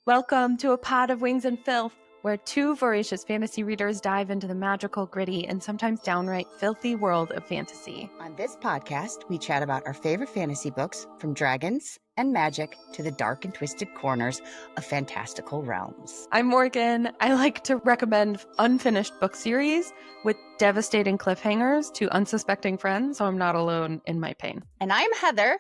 Welcome to A Pod of Wings and Filth, where two voracious fantasy readers dive into the magical, gritty, and sometimes downright filthy world of fantasy. On this podcast, we chat about our favorite fantasy books, from dragons and magic to the dark and twisted corners of fantastical realms. I'm Morgan. I like to recommend unfinished book series with devastating cliffhangers to unsuspecting friends, so I'm not alone in my pain. And I'm Heather,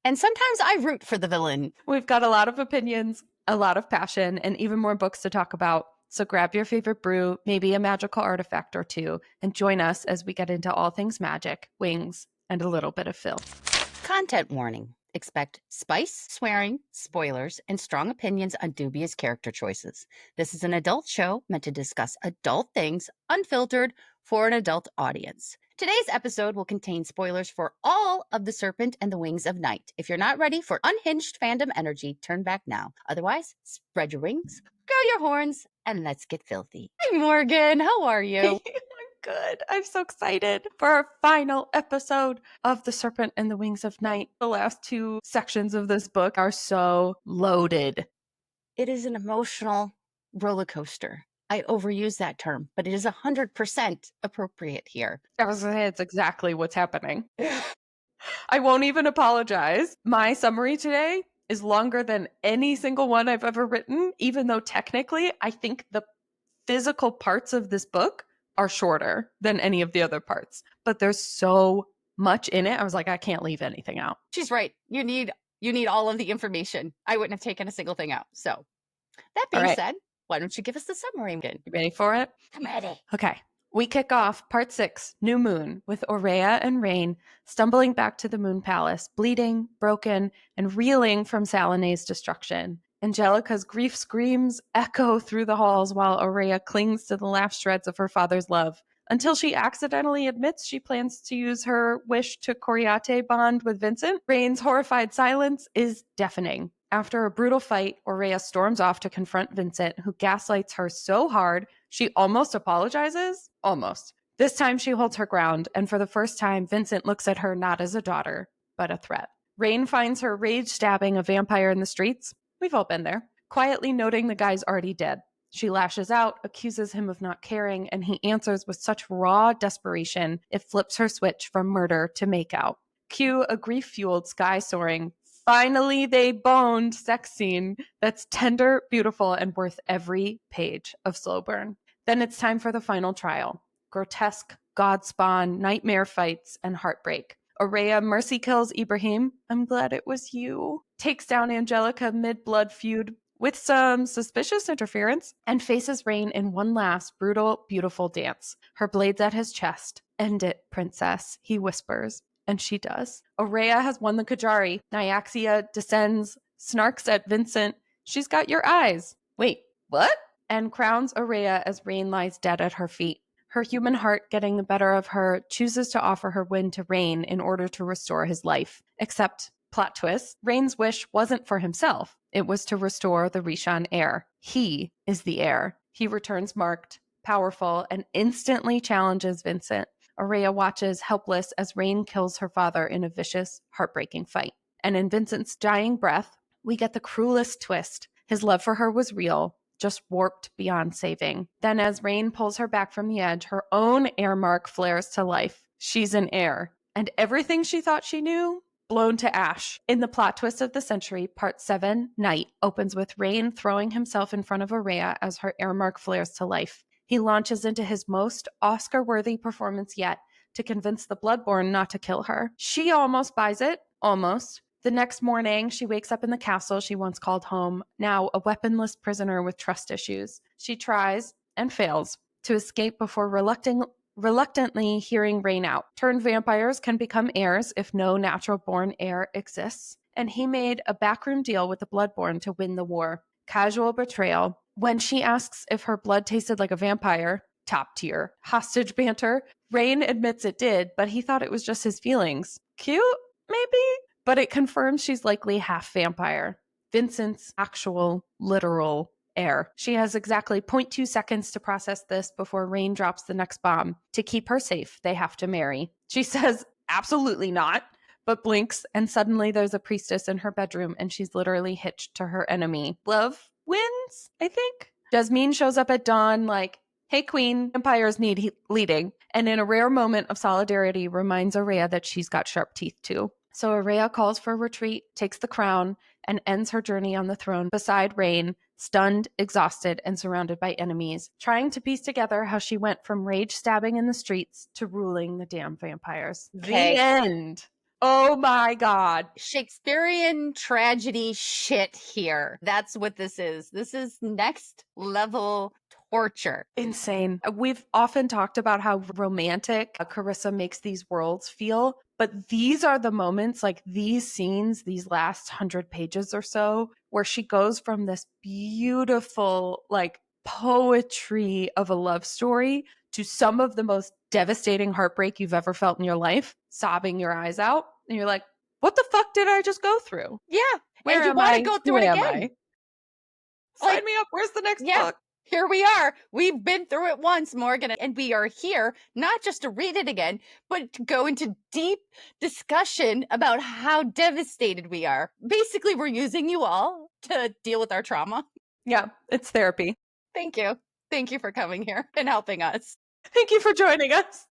and sometimes I root for the villain. We've got a lot of opinions, a lot of passion, and even more books to talk about. So grab your favorite brew, maybe a magical artifact or two, and join us as we get into all things magic, wings, and a little bit of filth. Content warning. Expect spice, swearing, spoilers, and strong opinions on dubious character choices. This is an adult show meant to discuss adult things, unfiltered, for an adult audience. Today's episode will contain spoilers for all of The Serpent and the Wings of Night. If you're not ready for unhinged fandom energy, turn back now. Otherwise, spread your wings, grow your horns, and let's get filthy. Hi, Morgan. How are you? Good. I'm so excited for our final episode of The Serpent and the Wings of Night. The last two sections of this book are so loaded. It is an emotional roller coaster. I overuse that term, but it is 100% appropriate here. I was going to say it's exactly what's happening. I won't even apologize. My summary today is longer than any single one I've ever written, even though technically I think the physical parts of this book are shorter than any of the other parts. But there's so much in it. I was like, I can't leave anything out. She's right. You need all of the information. I wouldn't have taken a single thing out. So that being said, why don't you give us the summary again? You ready for it? I'm ready. Okay. We kick off part 6, New Moon, with Oraya and Raihn stumbling back to the Moon Palace, bleeding, broken, and reeling from Salone's destruction. Angelica's grief screams echo through the halls while Oraya clings to the last shreds of her father's love, until she accidentally admits she plans to use her wish to Coriate bond with Vincent. Raihn's horrified silence is deafening. After a brutal fight, Oraya storms off to confront Vincent, who gaslights her so hard she almost apologizes. Almost. This time she holds her ground, and for the first time, Vincent looks at her not as a daughter, but a threat. Raihn finds her rage stabbing a vampire in the streets. We've all been there. Quietly noting the guy's already dead. She lashes out, accuses him of not caring, and he answers with such raw desperation, it flips her switch from murder to makeout. Cue a grief-fueled sky-soaring, finally they boned sex scene that's tender, beautiful, and worth every page of slow burn. Then it's time for the final trial. Grotesque, God-spawn, nightmare fights, and heartbreak. Oraya mercy kills Ibrahim. I'm glad it was you. Takes down Angelica mid-blood feud with some suspicious interference and faces Raihn in one last brutal, beautiful dance. Her blades at his chest. End it, princess, he whispers. And she does. Oraya has won the Kejari. Nyaxia descends, snarks at Vincent. She's got your eyes. Wait, what? And crowns Oraya as Raihn lies dead at her feet. Her human heart getting the better of her, chooses to offer her win to Raihn in order to restore his life. Except, plot twist, Raihn's wish wasn't for himself. It was to restore the Rishon heir. He is the heir. He returns marked, powerful, and instantly challenges Vincent. Oraya watches helpless as Raihn kills her father in a vicious, heartbreaking fight. And in Vincent's dying breath, we get the cruelest twist. His love for her was real, just warped beyond saving. Then as Raihn pulls her back from the edge, her own heir mark flares to life. She's an heir. And everything she thought she knew, blown to ash. In the plot twist of the century, part 7, Night, opens with Raihn throwing himself in front of Oraya as her heir mark flares to life. He launches into his most Oscar-worthy performance yet to convince the Bloodborne not to kill her. She almost buys it. Almost. The next morning, she wakes up in the castle she once called home, now a weaponless prisoner with trust issues. She tries, and fails, to escape before reluctantly hearing Raihn out. Turned vampires can become heirs if no natural-born heir exists, and he made a backroom deal with the Bloodborne to win the war. Casual betrayal. When she asks if her blood tasted like a vampire, top tier. Hostage banter. Raihn admits it did, but he thought it was just his feelings. Cute, maybe? But it confirms she's likely half vampire. Vincent's actual, literal heir. She has exactly 0.2 seconds to process this before Raihn drops the next bomb. To keep her safe, they have to marry. She says, absolutely not, but blinks, and suddenly there's a priestess in her bedroom, and she's literally hitched to her enemy. Love seconds, I think. Jasmine shows up at dawn like, hey, queen, empires need leading. And in a rare moment of solidarity, reminds Oraya that she's got sharp teeth too. So Oraya calls for retreat, takes the crown, and ends her journey on the throne beside Raihn, stunned, exhausted, and surrounded by enemies, trying to piece together how she went from rage stabbing in the streets to ruling the damn vampires. Okay. The end. Oh my God. Shakespearean tragedy shit here. That's what this is. This is next level torture. Insane. We've often talked about how romantic Carissa makes these worlds feel, but these are the moments, like these scenes, these last 100 pages or so, where she goes from this beautiful, like, poetry of a love story to some of the most devastating heartbreak you've ever felt in your life, sobbing your eyes out. And you're like, what the fuck did I just go through? Yeah. Where and you am want to I? go Who through it am again. I? Like, Sign me up. Where's the next yeah. book? Here we are. We've been through it once, Morgan, and we are here not just to read it again, but to go into deep discussion about how devastated we are. Basically, we're using you all to deal with our trauma. Yeah, it's therapy. Thank you. Thank you for coming here and helping us. Thank you for joining us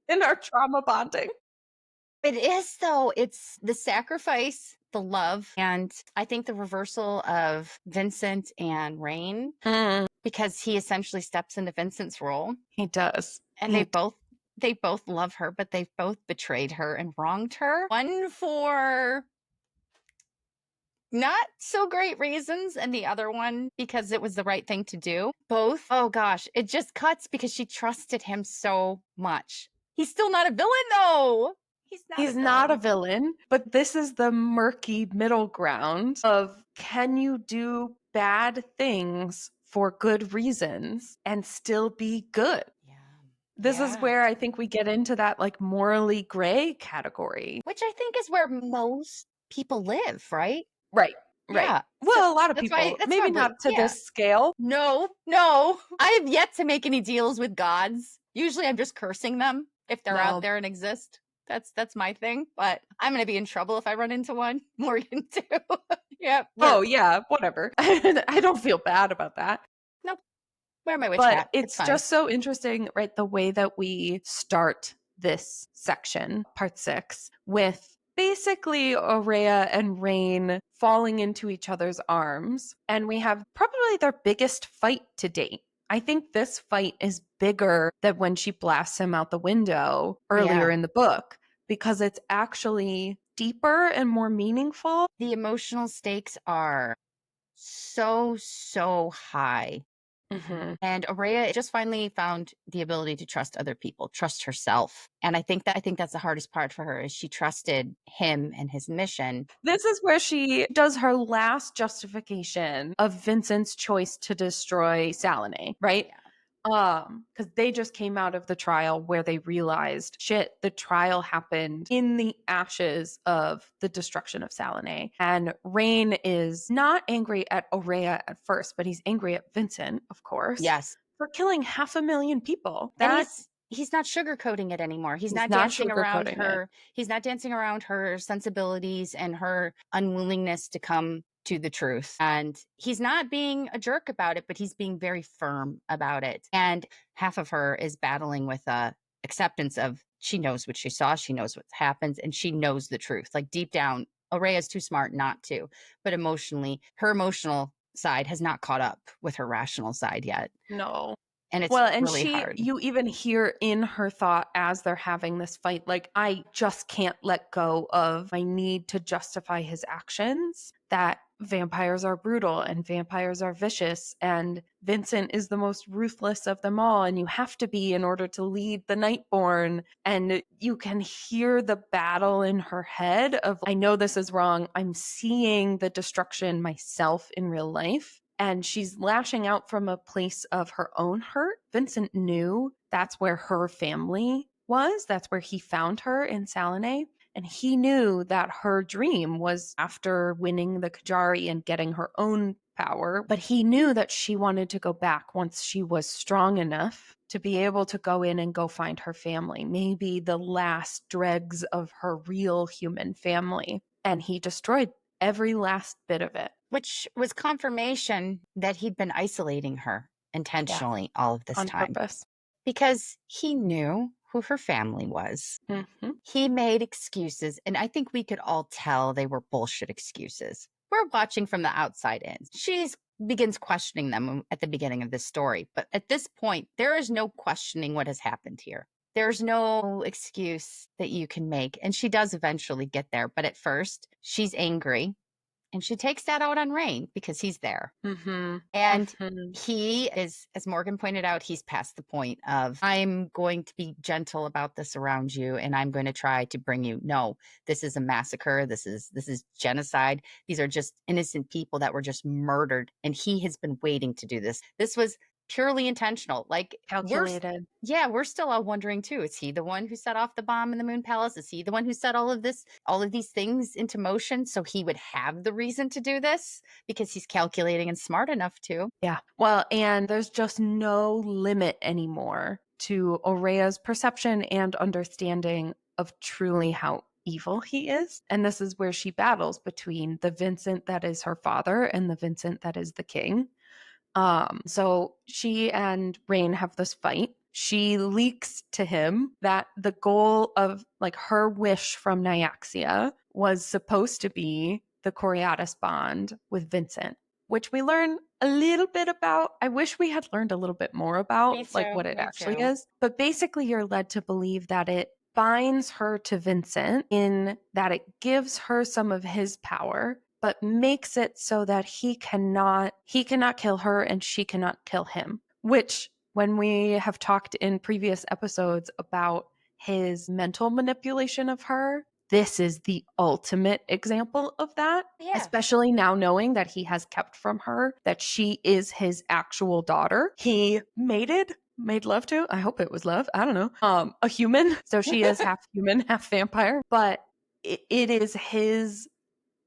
in our trauma bonding. It is, though. It's the sacrifice, the love, and I think the reversal of Vincent and Raihn, because he essentially steps into Vincent's role. He does. And they both love her, but they've both betrayed her and wronged her. One for not so great reasons, and the other one because it was the right thing to do. Both, oh gosh, it just cuts because she trusted him so much. He's still not a villain, though. He's not a villain, but this is the murky middle ground of, can you do bad things for good reasons and still be good? Yeah. This is Yeah. where I think we get into that, like, morally gray category. Which I think is where most people live, right? Right. Right. Yeah. Well, a lot of That's why- people, that's maybe why- not to yeah. this scale. No. I have yet to make any deals with gods. Usually I'm just cursing them if they're No. out there and exist. That's my thing. But I'm going to be in trouble if I run into one. Morgan, too. Yeah. Oh, yeah, whatever. I don't feel bad about that. Nope. Wear my witch But hat. it's fine. just so interesting, right? The way that we start this section, part 6, with basically Oraya and Raihn falling into each other's arms. And we have probably their biggest fight to date. I think this fight is bigger than when she blasts him out the window earlier Yeah. in the book, because it's actually deeper and more meaningful. The emotional stakes are so high. Mm-hmm. And Oraya just finally found the ability to trust other people, trust herself. And I think that's the hardest part for her, is she trusted him and his mission. This is where she does her last justification of Vincent's choice to destroy Salome, right? Because they just came out of the trial where they realized, shit, the trial happened in the ashes of the destruction of Salome. And Raihn is not angry at Oraya at first, but he's angry at Vincent, of course. Yes. For killing 500,000 people. And he's not sugarcoating it anymore. He's not dancing around her. He's not dancing around her sensibilities and her unwillingness to come to the truth. And he's not being a jerk about it, but he's being very firm about it. And half of her is battling with acceptance of, she knows what she saw, she knows what happens, and she knows the truth. Like, deep down, Oraya's too smart not to. But emotionally, her emotional side has not caught up with her rational side yet. No. And it's and really hard. You even hear in her thought as they're having this fight, like, I just can't let go of my need to justify his actions, that vampires are brutal and vampires are vicious, and Vincent is the most ruthless of them all, and you have to be in order to lead the Nightborn. And you can hear the battle in her head of, I know this is wrong, I'm seeing the destruction myself in real life. And she's lashing out from a place of her own hurt. Vincent knew that's where her family was. That's where he found her in Salome. And he knew that her dream was after winning the Kejari and getting her own power. But he knew that she wanted to go back once she was strong enough to be able to go in and go find her family, maybe the last dregs of her real human family. And he destroyed every last bit of it. Which was confirmation that he'd been isolating her Yeah, intentionally all of this on time purpose. because he knew who her family was. Hmm. He made excuses, and I think we could all tell they were bullshit excuses. We're watching from the outside in. She begins questioning them at the beginning of this story, but at this point, there is no questioning what has happened here. There's no excuse that you can make, and she does eventually get there, but at first, she's angry, and she takes that out on Rain because he's there. Hmm. And Hmm. he is, as Morgan pointed out, he's past the point of, I'm going to be gentle about this around you and I'm going to try to bring you. No, this is a massacre. This is genocide. These are just innocent people that were just murdered. And he has been waiting to do this. This was purely intentional. Like Calculated. yeah, we're still all wondering too. Is he the one who set off the bomb in the Moon Palace? Is he the one who set all of these things into motion so he would have the reason to do this? Because he's calculating and smart enough to. Yeah. Well, and there's just no limit anymore to Oraya's perception and understanding of truly how evil he is. And this is where she battles between the Vincent that is her father and the Vincent that is the king. So she and Rain have this fight. She leaks to him that the goal of like her wish from Nyaxia was supposed to be the Coriatis bond with Vincent, which we learn a little bit about. I wish we had learned a little bit more about Me like too. what it Me actually too. is. But basically you're led to believe that it binds her to Vincent in that it gives her some of his power but makes it so that he cannot kill her and she cannot kill him, which when we have talked in previous episodes about his mental manipulation of her, this is the ultimate example of that, Yeah. especially now knowing that he has kept from her that she is his actual daughter. He made love to, I hope it was love, I don't know, a human, so she is half human, half vampire, but it is his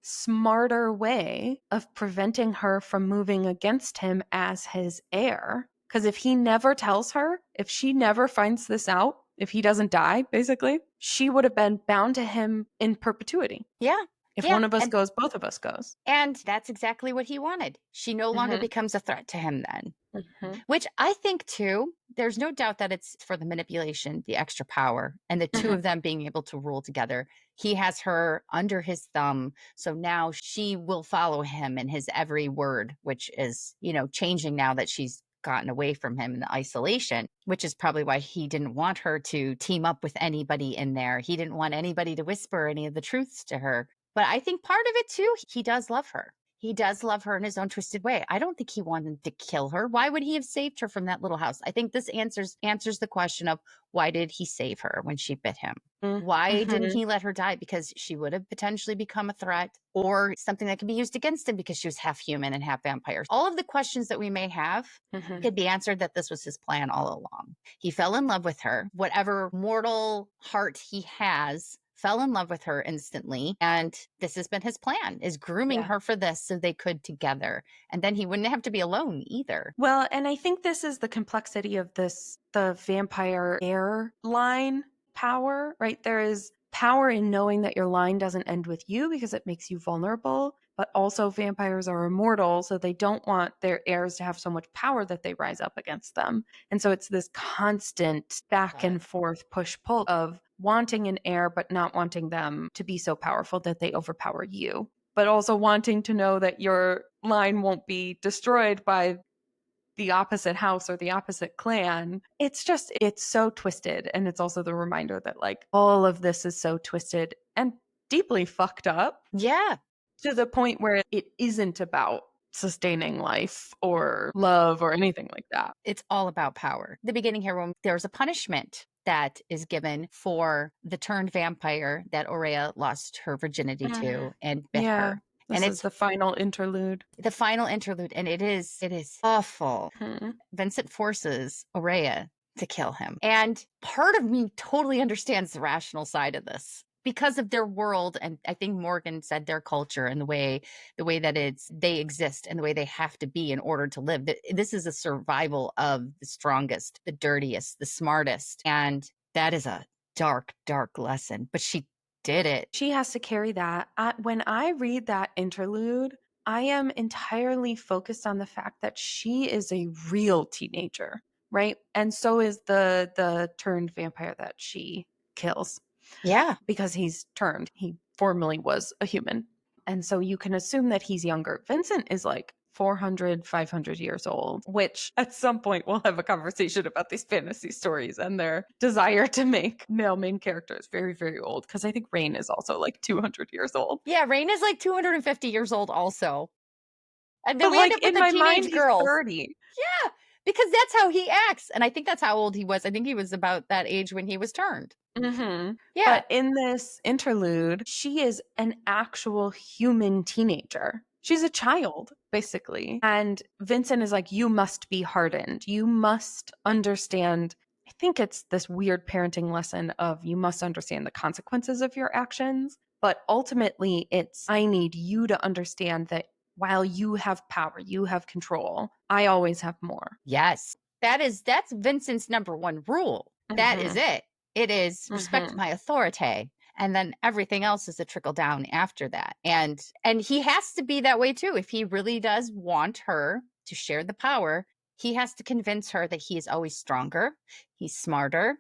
smarter way of preventing her from moving against him as his heir. Because if he never tells her, if she never finds this out, if he doesn't die, basically, she would have been bound to him in perpetuity. Yeah. If Yeah. one of us goes, both of us goes. And that's exactly what he wanted. She no longer Hmm. becomes a threat to him then. Hmm. Which I think too, there's no doubt that it's for the manipulation, the extra power, and the two Hmm. of them being able to rule together. He has her under his thumb. So now she will follow him in his every word, which is, changing now that she's gotten away from him in the isolation, which is probably why he didn't want her to team up with anybody in there. He didn't want anybody to whisper any of the truths to her. But I think part of it too, he does love her. He does love her in his own twisted way. I don't think he wanted to kill her. Why would he have saved her from that little house? I think this answers the question of why did he save her when she bit him? Why didn't Hmm. he let her die? Because she would have potentially become a threat or something that could be used against him because she was half human and half vampire. All of the questions that we may have Hmm. could be answered that this was his plan all along. He fell in love with her. Whatever mortal heart he has, fell in love with her instantly, and this has been his plan, is grooming Yeah. her for this so they could together, and then he wouldn't have to be alone either. Well, and I think this is the complexity of the vampire heir line power, right? There is power in knowing that your line doesn't end with you because it makes you vulnerable, but also vampires are immortal, so they don't want their heirs to have so much power that they rise up against them. And so it's this constant back and forth push pull of wanting an heir, but not wanting them to be so powerful that they overpower you, but also wanting to know that your line won't be destroyed by the opposite house or the opposite clan. It's so twisted. And it's also the reminder that like all of this is so twisted and deeply fucked up Yeah. to the point where it isn't about sustaining life or love or anything like that. It's all about power. The beginning here, when there's a punishment that is given for the turned vampire that Oraya lost her virginity to and bit Yeah. her. And This is it's the final interlude. the final interlude, and it is awful. Hmm. Vincent forces Oraya to kill him. And part of me totally understands the rational side of this because of their world. And I think Morgan said their culture and the way that they exist and the way they have to be in order to live. This is a survival of the strongest, the dirtiest, the smartest. And that is a dark, dark lesson. But she did it. She has to carry that. When I read that interlude, I am entirely focused on the fact that she is a real teenager, right? And so is the turned vampire that she kills Yeah. because he's turned. He formerly was a human. And so you can assume that he's younger. Vincent is like 400, 500 years old, which at some point we'll have a conversation about these fantasy stories and their desire to make male main characters very, very old. Because I think Rain is also like 200 years old. Yeah, Rain is like 250 years old also. And then But we end like up with in the my mind, teenage he's girls. 30. Yeah, because that's how he acts. And I think that's how old he was. I think he was about that age when he was turned. Mm-hmm. Yeah. But in this interlude, she is an actual human teenager. She's a child, basically. And Vincent is like, you must be hardened. You must understand. I think it's this weird parenting lesson of you must understand the consequences of your actions. But ultimately, it's I need you to understand that while you have power, you have control, I always have more. Yes. That's Vincent's number one rule. That is Mm-hmm. it. It is respect Mm-hmm. my authority. And then everything else is a trickle down after that. And he has to be that way too. If he really does want her to share the power, he has to convince her that he is always stronger, he's smarter,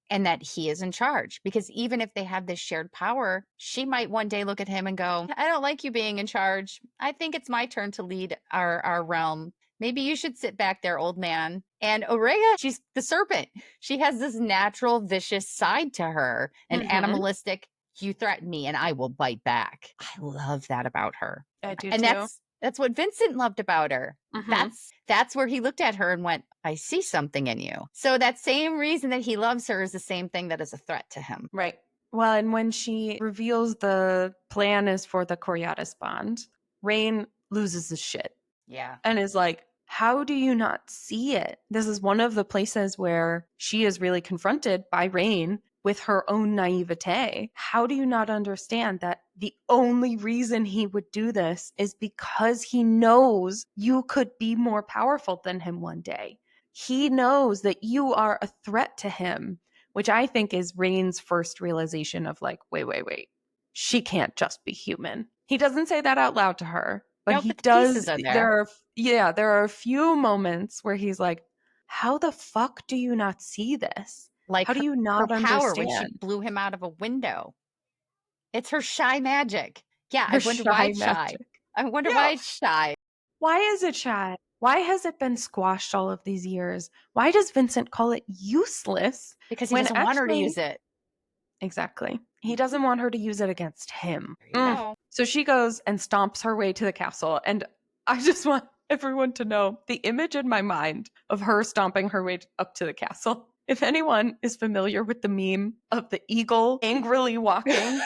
and that he is in charge. Because even if they have this shared power, she might one day look at him and go, I don't like you being in charge. I think it's my turn to lead our realm. Maybe you should sit back there, old man. And Oraya, she's the serpent. She has this natural, vicious side to her, an Mm-hmm. animalistic, you threaten me and I will bite back. I love that about her. I do And too. that's what Vincent loved about her. Mm-hmm. That's where he looked at her and went, I see something in you. So that same reason that he loves her is the same thing that is a threat to him. Right. Well, and when she reveals the plan is for the Coriatis bond, Rain loses his shit Yeah. and is like, how do you not see it? This is one of the places where she is really confronted by Rain with her own naivete. How do you not understand that the only reason he would do this is because he knows you could be more powerful than him one day? He knows that you are a threat to him, which I think is Rain's first realization of like, wait. She can't just be human. He doesn't say that out loud to her, but No, he but the pieces does. are there. There are a few moments where he's like, how the fuck do you not see this? Like How do you her not power when she understand? blew him out of a window. It's her shy magic. Yeah, I Her wonder why shy it's shy. magic. I wonder Yeah. why it's shy. Why is it shy? Why has it been squashed all of these years? Why does Vincent call it useless Because he when doesn't want her to actually, use it. exactly, he doesn't want her to use it against him? There you go. So she goes and stomps her way to the castle. And I just want everyone to know the image in my mind of her stomping her way up to the castle. If anyone is familiar with the meme of the eagle angrily walking,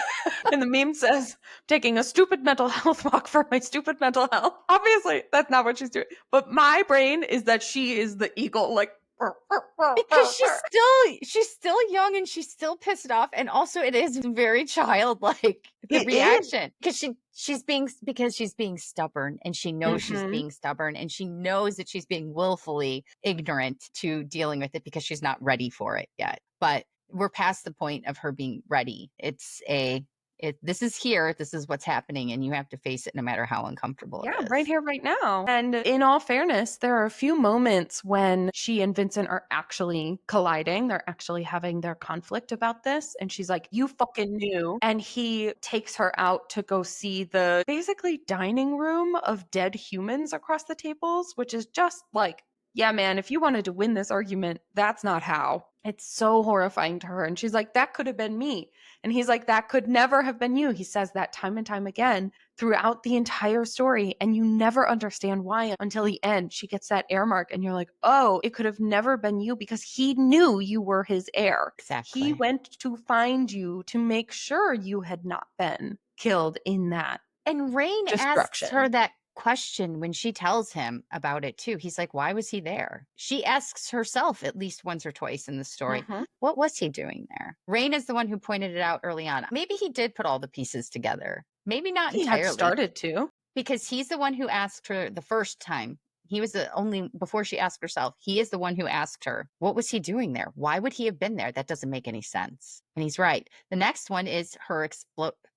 and the meme says, taking a stupid mental health walk for my stupid mental health. Obviously, that's not what she's doing. But my brain is that she is the eagle, like, Because she's still young and she's still pissed off, and also it is very childlike, the it is. reaction, because she's being stubborn, and she knows she's Mm-hmm. being stubborn, and she knows that she's being willfully ignorant to dealing with it because she's not ready for it yet. But we're past the point of her being ready. This is here, this is what's happening, and you have to face it no matter how uncomfortable Yeah, it right is. here, right now. And in all fairness, there are a few moments when she and Vincent are actually colliding. They're actually having their conflict about this. And she's like, you fucking knew. And he takes her out to go see the basically dining room of dead humans across the tables, which is just like, yeah, man, if you wanted to win this argument, that's not how. It's so horrifying to her. And she's like, that could have been me. And he's like, that could never have been you. He says that time and time again throughout the entire story, and you never understand why until the end. She gets that air mark and you're like, oh, it could have never been you because he knew you were his heir. He Exactly. went to find you to make sure you had not been killed in that And Rain asks her destruction. that question when she tells him about it too. He's like, why was he there? She asks herself at least once or twice in the story, Mhm. what was he doing there? Rain is the one who pointed it out early on. Maybe he did put all the pieces together. Maybe not He had entirely, started to. because he's the one who asked her the first time He was the only, before she asked herself, he is the one who asked her, what was he doing there? Why would he have been there? That doesn't make any sense. And he's right. The next one is her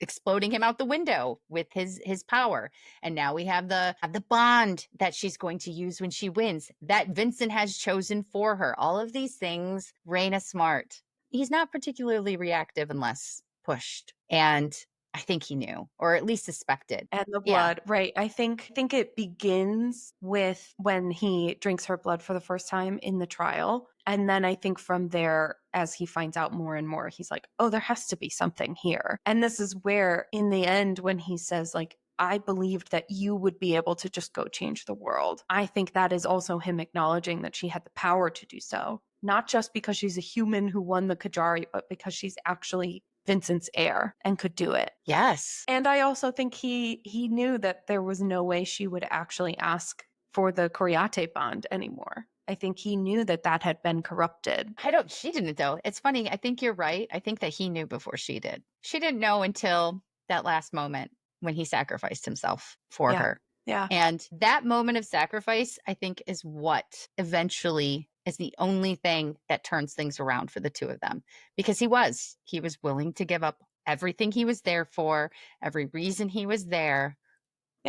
exploding him out the window with his power. And now we have the bond that she's going to use when she wins, that Vincent has chosen for her. All of these things, Raihn is smart. He's not particularly reactive unless pushed. And I think he knew, or at least suspected. And the Yeah. blood, right. I think it begins with when he drinks her blood for the first time in the trial. And then I think from there, as he finds out more and more, he's like, oh, there has to be something here. And this is where, in the end, when he says, like, I believed that you would be able to just go change the world. I think that is also him acknowledging that she had the power to do so. Not just because she's a human who won the Kejari, but because she's actually Vincent's heir and could do it. Yes. And I also think he knew that there was no way she would actually ask for the Coriate bond anymore. I think he knew that had been corrupted. She didn't though. It's funny. I think you're right. I think that he knew before she did. She didn't know until that last moment when he sacrificed himself for her. Yeah. And that moment of sacrifice, I think, is what eventually is the only thing that turns things around for the two of them. Because he was willing to give up everything he was there for, every reason he was there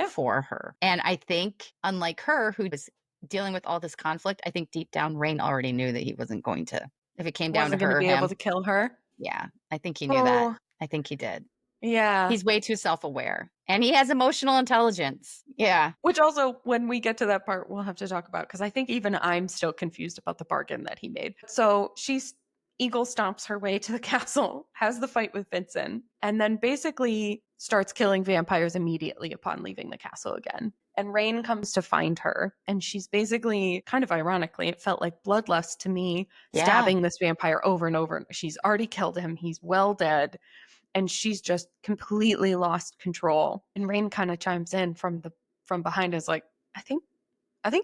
for her. And I think, unlike her, who was dealing with all this conflict, I think deep down, Raihn already knew that he wasn't going to, if it came down to her, be able to kill her. Yeah, I think he knew that. I think he did. Yeah. He's way too self-aware. And he has emotional intelligence. Yeah. Which also, when we get to that part, we'll have to talk about, because I think even I'm still confused about the bargain that he made. So she's eagle stomps her way to the castle, has the fight with Vincent, and then basically starts killing vampires immediately upon leaving the castle again. And Raihn comes to find her, and she's basically, kind of ironically, it felt like bloodlust to me, stabbing this vampire over and over. She's already killed him. He's well dead. And she's just completely lost control. And Raihn kind of chimes in from behind, is like, I think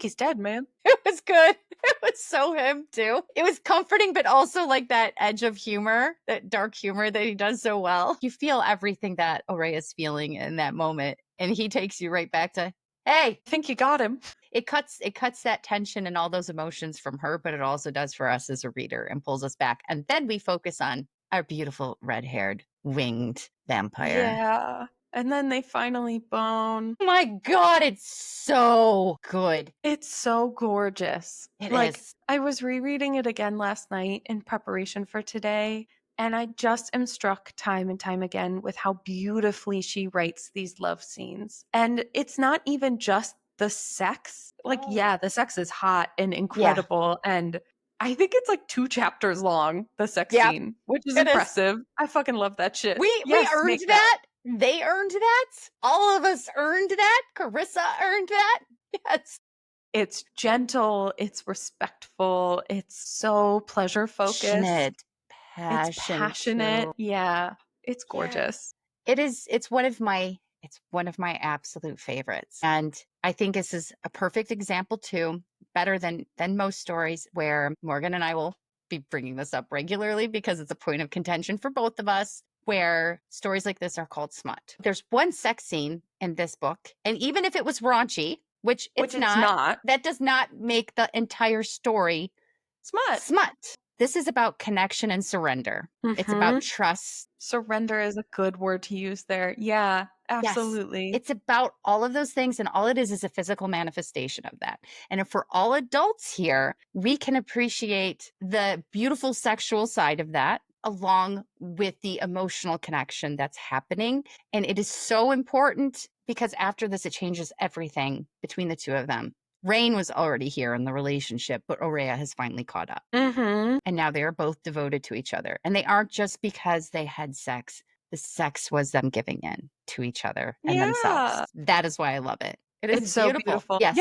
he's dead, man. It was good. It was so him too. It was comforting, but also like that edge of humor, that dark humor that he does so well. You feel everything that Oraya is feeling in that moment. And he takes you right back to, hey, I think you got him. It cuts that tension and all those emotions from her, but it also does for us as a reader and pulls us back. And then we focus on our beautiful red-haired winged vampire. Yeah. And then they finally bone. Oh my God, it's so good. It's so gorgeous. It is. I was rereading it again last night in preparation for today, and I just am struck time and time again with how beautifully she writes these love scenes. And it's not even just the sex. The sex is hot and incredible. Yeah. And I think it's like 2 chapters long, the sex scene, which is impressive. I fucking love that shit. We earned that. They earned that. All of us earned that. Carissa earned that. Yes. It's gentle. It's respectful. It's so pleasure focused. It's passionate. Too. Yeah. It's gorgeous. It is. It's one of my absolute favorites. And I think this is a perfect example too, better than most stories, where Morgan and I will be bringing this up regularly because it's a point of contention for both of us, where stories like this are called smut. There's one sex scene in this book, and even if it was raunchy, which it's not, that does not make the entire story smut. This is about connection and surrender. Mm-hmm. It's about trust. Surrender is a good word to use there. Yeah, absolutely. Yes. It's about all of those things, and all it is a physical manifestation of that. And if for all adults here, we can appreciate the beautiful sexual side of that, along with the emotional connection that's happening. And it is so important because after this, it changes everything between the two of them. Raihn was already here in the relationship, but Oraya has finally caught up. Mm-hmm. And now they are both devoted to each other. And they aren't just because they had sex. The sex was them giving in to each other and themselves. That is why I love it. It's so beautiful. Yes.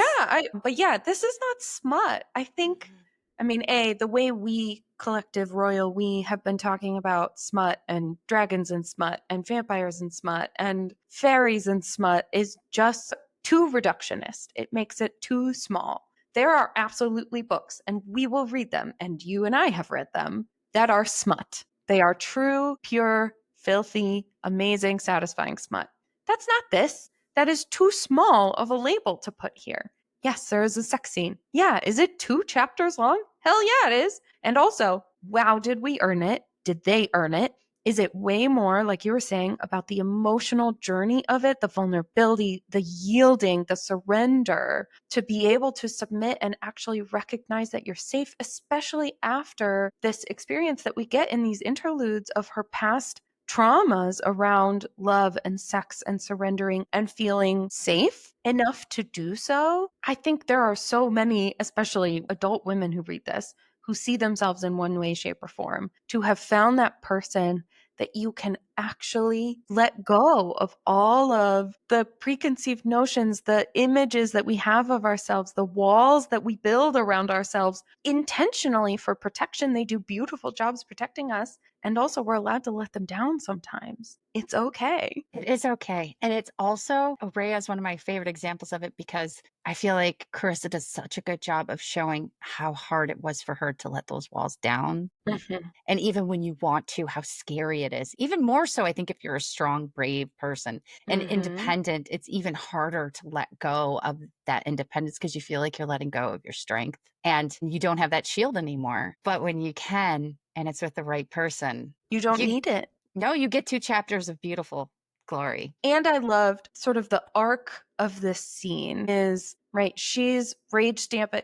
Yeah, this is not smut. I think, the way we, collective royal we, have been talking about smut and dragons and smut and vampires and smut and fairies and smut is just too reductionist. It makes it too small. There are absolutely books, and we will read them, and you and I have read them, that are smut. They are true, pure, filthy, amazing, satisfying smut. That's not this. That is too small of a label to put here. Yes, there is a sex scene. Yeah, is it 2 chapters long? Hell yeah, it is. And also, wow, did we earn it? Did they earn it? Is it way more, like you were saying, about the emotional journey of it, the vulnerability, the yielding, the surrender, to be able to submit and actually recognize that you're safe, especially after this experience that we get in these interludes of her past traumas around love and sex and surrendering and feeling safe enough to do so. I think there are so many, especially adult women who read this, who see themselves in one way, shape, or form, to have found that person that you can actually let go of all of the preconceived notions, the images that we have of ourselves, the walls that we build around ourselves intentionally for protection. They do beautiful jobs protecting us. And also, we're allowed to let them down sometimes. It's okay. It is okay. And it's also, Oraya is one of my favorite examples of it because I feel like Carissa does such a good job of showing how hard it was for her to let those walls down. Mhm. And even when you want to, how scary it is. Even more so, I think, if you're a strong, brave person and Mhm. independent, it's even harder to let go of that independence because you feel like you're letting go of your strength and you don't have that shield anymore. But when you can, and it's with the right person, You don't you need it. know you get 2 chapters of beautiful glory. And I loved sort of the arc of this scene is, right, she's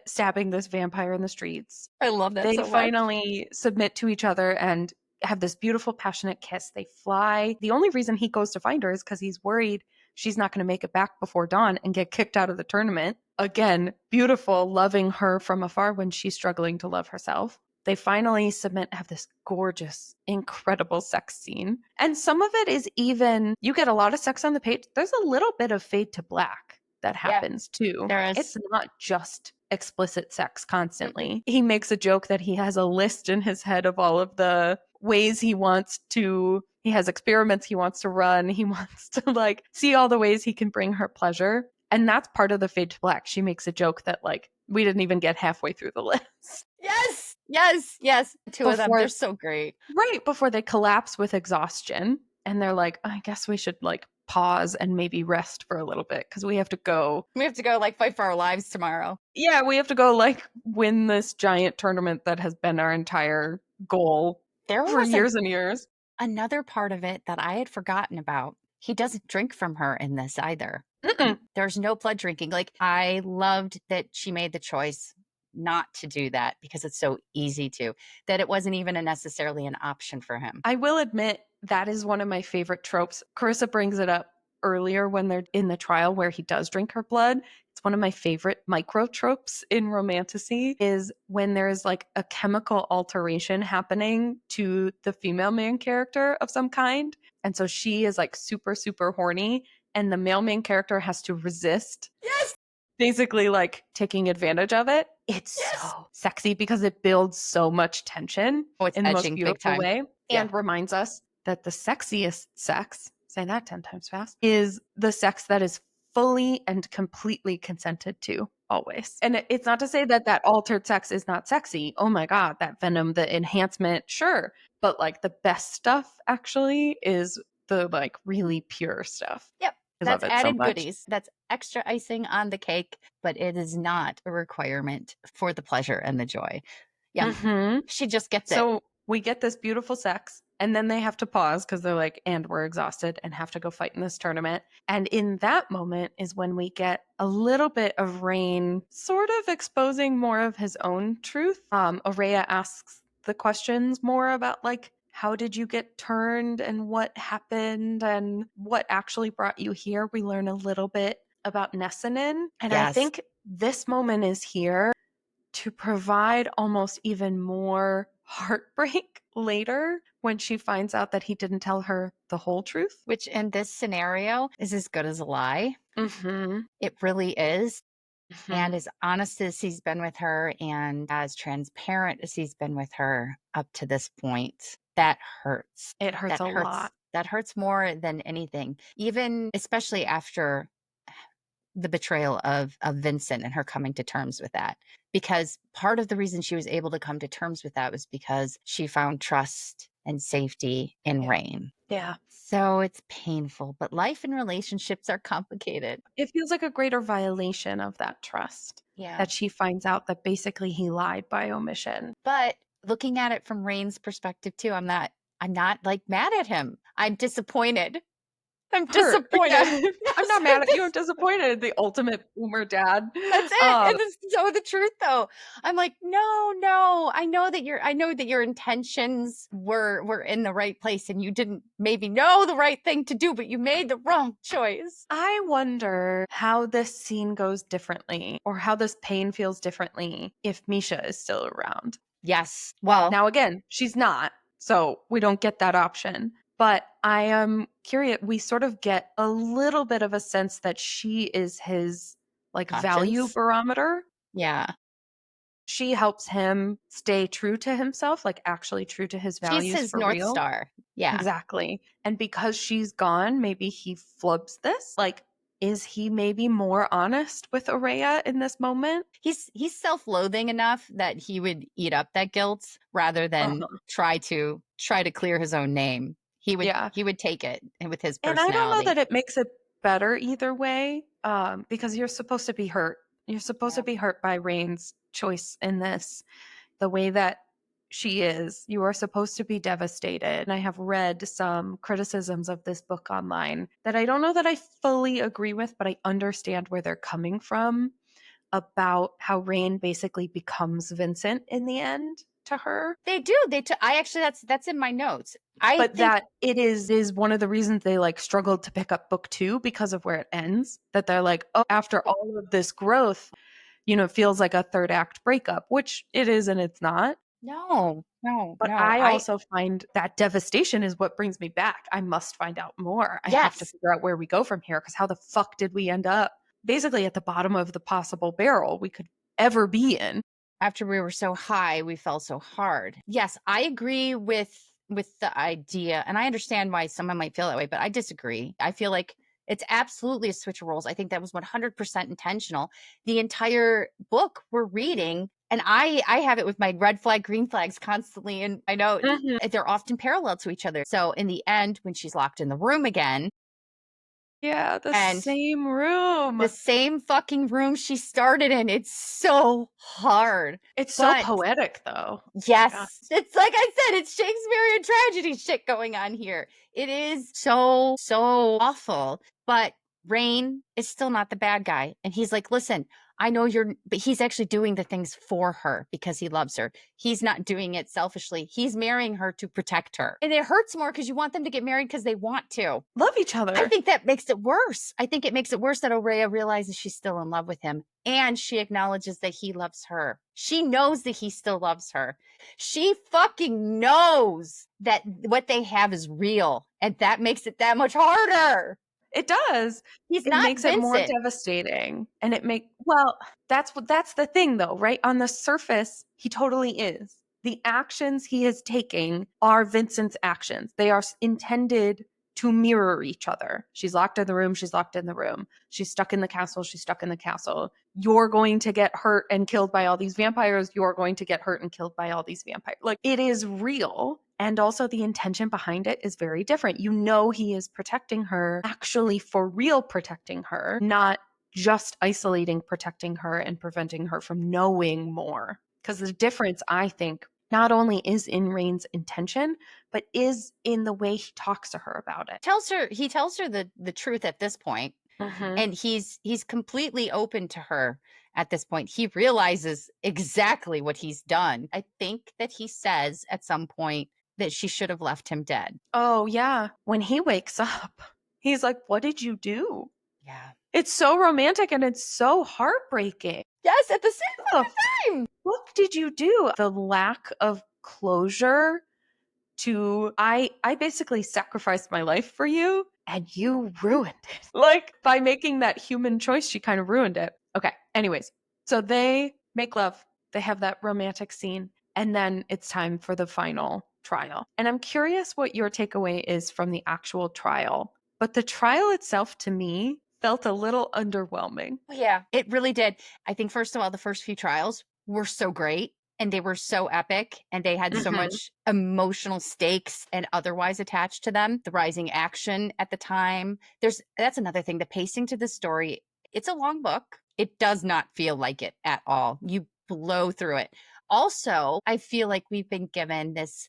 stabbing this vampire in the streets. I love that They so much. finally submit to each other and have this beautiful, passionate kiss. They fly. The only reason he goes to find her is because he's worried she's not going to make it back before dawn and get kicked out of the tournament. Again, beautiful, loving her from afar when she's struggling to love herself. They finally submit, have this gorgeous, incredible sex scene. And some of it is even, you get a lot of sex on the page. There's a little bit of fade to black that Yeah, happens too. there is. It's not just explicit sex Mm-mm. constantly. He makes a joke that he has a list in his head of all of the ways he has experiments he wants to run. He wants to like see all the ways he can bring her pleasure. And that's part of the fade to black. She makes a joke that like we didn't even get halfway through the list. Yes, yes, yes. The 2 of them, they're Before so great. right before they collapse with exhaustion and they're like, I guess we should like pause and maybe rest for a little bit because we have to go. We have to go like fight for our lives tomorrow. Yeah, we have to go like win this giant tournament that has been our entire goal There for was years and years. another part of it that I had forgotten about. He doesn't drink from her in this either. Mm-mm. There's no blood drinking. Like, I loved that she made the choice not to do that because it's so easy to, that it wasn't even necessarily an option for him. I will admit that is one of my favorite tropes. Carissa brings it up earlier when they're in the trial where he does drink her blood. It's one of my favorite micro tropes in romantasy is when there's like a chemical alteration happening to the female main character of some kind. And so she is like super, super horny, and the male main character has to resist Yes, basically like taking advantage of it. It's yes. so sexy because it builds so much tension Oh, it's in the most edging big beautiful time. way Yeah. and reminds us that the sexiest sex, say that 10 times fast, is the sex that is fully and completely consented to always. And it's not to say that that altered sex is not sexy. Oh my God, that venom, the enhancement, sure. But like the best stuff actually is the like really pure stuff. Yep. I love That's it so added much. goodies. That's extra icing on the cake, but it is not a requirement for the pleasure and the joy. Yeah. Hmm. She just gets it. So we get this beautiful sex, and then they have to pause because they're like, and we're exhausted and have to go fight in this tournament. And in that moment is when we get a little bit of Rain sort of exposing more of his own truth. Oraya asks the questions more about like, how did you get turned and what happened and what actually brought you here? We learn a little bit about Nessanin. And I Yes. think this moment is here to provide almost even more heartbreak later when she finds out that he didn't tell her the whole truth. Which in this scenario is as good as a lie. Mm-hmm. It really is. Mm-hmm. And as honest as he's been with her and as transparent as he's been with her up to this point, that hurts. It hurts That a hurts. lot. That hurts more than anything. Even especially after the betrayal of Vincent and her coming to terms with that. Because part of the reason she was able to come to terms with that was because she found trust and safety in Yeah. Rain. Yeah. So it's painful, but life and relationships are complicated. It feels like a greater violation of that trust Yeah. that she finds out that basically he lied by omission. But looking at it from Rain's perspective too, I'm not like mad at him. I'm disappointed. I'm Hurt. Yeah. disappointed. I'm Yes, not mad at you. I'm disappointed. The ultimate boomer dad. that's it. Um, And this is so the truth though. I'm like, no, no. I know that your intentions were in the right place and you didn't maybe know the right thing to do, but you made the wrong choice. I wonder how this scene goes differently or how this pain feels differently if Misha is still around. Yes. Well, Now, again, she's not, so we don't get that option. But I am curious. We sort of get a little bit of a sense that she is his like value conscience. barometer. Yeah. She helps him stay true to himself, like actually true to his She's values his for North real. Star. Yeah. Exactly. And because she's gone, maybe he flubs this. Like, is he maybe more honest with Oraya in this moment? He's self-loathing enough that he would eat up that guilt rather than Uh-huh. try to clear his own name. He would Yeah. he would take it and with his And I don't know personality. that it makes it better either way, because you're supposed to be hurt. You're supposed to Yeah. be hurt by Rain's choice in this, the way that she is. You are supposed to be devastated. And I have read some criticisms of this book online that I don't know that I fully agree with, but I understand where they're coming from about how Rain basically becomes Vincent in the end to her. They do. I actually that's in my notes. I But think that it is one of the reasons they like struggled to pick up book 2 because of where it ends. That they're like, oh, after all of this growth, it feels like a third act breakup, which it is and it's not. no, no, But no. I I also find that devastation is what brings me back. I must find out more. I have to yes. figure out where we go from here because how the fuck did we end up basically at the bottom of the possible barrel we could ever be in? After we were so high, we fell so hard. Yes, I agree with the idea, and I understand why someone might feel that way, but I disagree. I feel like it's absolutely a switch of roles. I think that was 100% intentional. The entire book we're reading, and I have it with my red flag, green flags constantly, and I know Mhm. they're often parallel to each other. So in the end, when she's locked in the room again, Yeah, the and same the room. same fucking room she started in, it's so hard. It's so But poetic though. My God. yes. It's like I said, it's Shakespearean tragedy shit going on here. It is so, so awful. But Rain is still not the bad guy. And he's like, listen, I know but he's actually doing the things for her because he loves her. He's not doing it selfishly. He's marrying her to protect her. And it hurts more because you want them to get married because they want to. Love each I other. think that makes it worse. I think it makes it worse that Oraya realizes she's still in love with him and she acknowledges that he loves her. She knows that he still loves her. She fucking knows that what they have is real. And that makes it that much harder. It does. He's It not makes it more Vincent. devastating. And that's the thing though, right? On the surface, he totally is. The actions he is taking are Vincent's actions. They are intended to mirror each other. She's locked in the room, she's locked in the room. She's stuck in the castle, she's stuck in the castle. You're going to get hurt and killed by all these vampires. You're going to get hurt and killed by all these vampires. Like it is real. And also, the intention behind it is very different. He is protecting her, actually for real protecting her, not just isolating, protecting her and preventing her from knowing more. Because the difference, I think, not only is in Rain's intention, but is in the way he talks to her about it. He tells her the truth at this point, Mm-hmm. and he's completely open to her at this point. He realizes exactly what he's done. I think that he says at some point that she should have left him dead. Oh, yeah. When he wakes up, he's like, what did you do? Yeah. It's so romantic and it's so heartbreaking. Yes, at the What same the time. fuck did you do? The lack of closure to I basically sacrificed my life for you and you ruined it. Like by making that human choice, she kind of ruined it. Okay. Anyways, so they make love. They have that romantic scene and then it's time for the final trial. And I'm curious what your takeaway is from the actual trial. But the trial itself to me felt a little underwhelming. Oh, yeah, it really did. I think first of all, the first few trials were so great. and they were so epic and they had so Mhm. much emotional stakes and otherwise attached to them. The rising action at the time. That's another thing. The pacing to the story, it's a long book. It does not feel like it at all. You blow through it. Also, I feel like we've been given this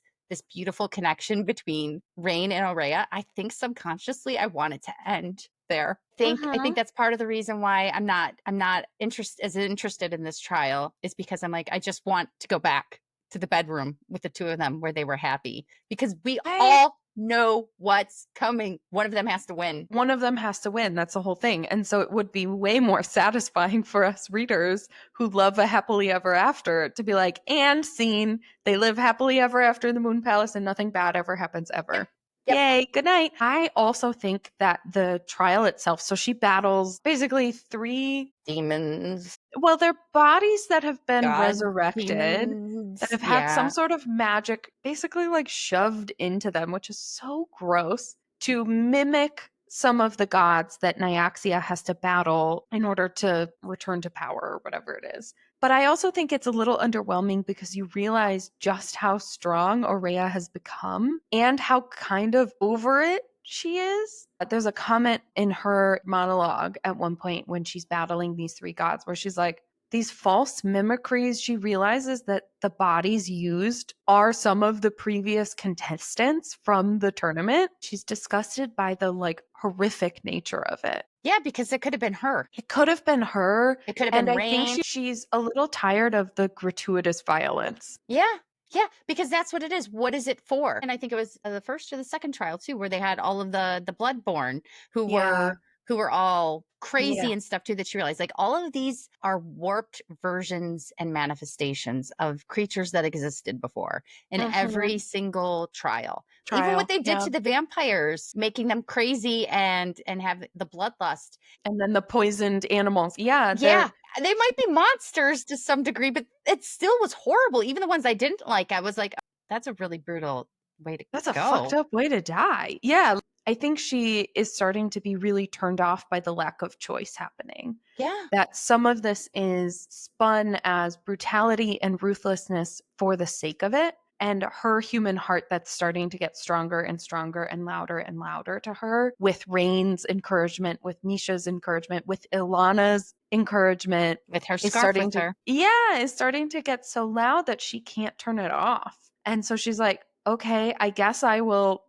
beautiful connection between Rain and Oraya. I think subconsciously I want it to end there. I think Mhm. that's part of the reason why I'm not interested in this trial, is because I'm like, I just want to go back to the bedroom with the two of them where they were happy, because we I all know what's coming. One of them has to win. One of them has to win. That's the whole thing. And so it would be way more satisfying for us readers who love a happily ever after to be like, and scene. They live happily ever after in the Moon Palace and nothing bad ever happens Yep. ever. Yep. Yay, good night. I also think that the trial itself, so she battles basically three, Demons, well, they're bodies that have been god resurrected, that demons. have had some Yeah. sort of magic basically like shoved into them, which is so gross, to mimic some of the gods that Nyaxia has to battle in order to return to power or whatever it is. But I also think it's a little underwhelming because you realize just how strong Oraya has become and how kind of over it she is. There's a comment in her monologue at one point when she's battling these three gods where she's like, these false mimicries, she realizes that the bodies used are some of the previous contestants from the tournament. She's disgusted by the like horrific nature of it. Yeah, because it could have been her. It could have been her. It could have And been I think Rain. she's a little tired of the gratuitous violence. Yeah. Yeah, because that's what it is. What is it for? And I think it was the first or the second trial too, where they had all of the bloodborne who Yeah. were all Yeah. crazy and stuff too, that you realize like all of these are warped versions and manifestations of creatures that existed before in Hmm. every single trial. Even what Trial. they did Yeah. to the vampires, making them crazy and have the bloodlust. And then the poisoned animals. Yeah. Yeah, they might be monsters to some degree, but it still was horrible. Even the ones I didn't like, I was like, "Oh, that's a really brutal way to That's a fucked go." up way to die. Yeah. I think she is starting to be really turned off by the lack of choice happening. Yeah. That some of this is spun as brutality and ruthlessness for the sake of it. And her human heart that's starting to get stronger and stronger and louder to her with Rain's encouragement, with Misha's encouragement, with Ilana's encouragement With her is scarf starting with to, her. yeah, is starting to get so loud that she can't turn it off. And so she's like, okay, I guess I will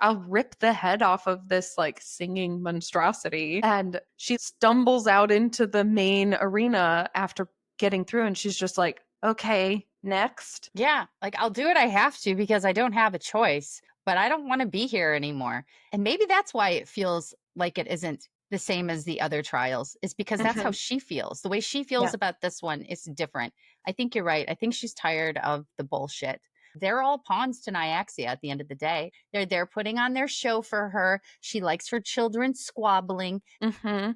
I'll rip the head off of this like singing monstrosity. And she stumbles out into the main arena after getting through and she's just like, okay, next. Yeah, like, I'll do what I have to because I don't have a choice, but I don't wanna be here anymore. And maybe that's why it feels like it isn't the same as the other trials, is because that's how Hmm. she feels. The way she Yeah. feels about this one is different. I think you're right. I think she's tired of the bullshit. They're all pawns to Nyaxia at the end of the day. They're putting on their show for her. She likes her children squabbling. Hmm.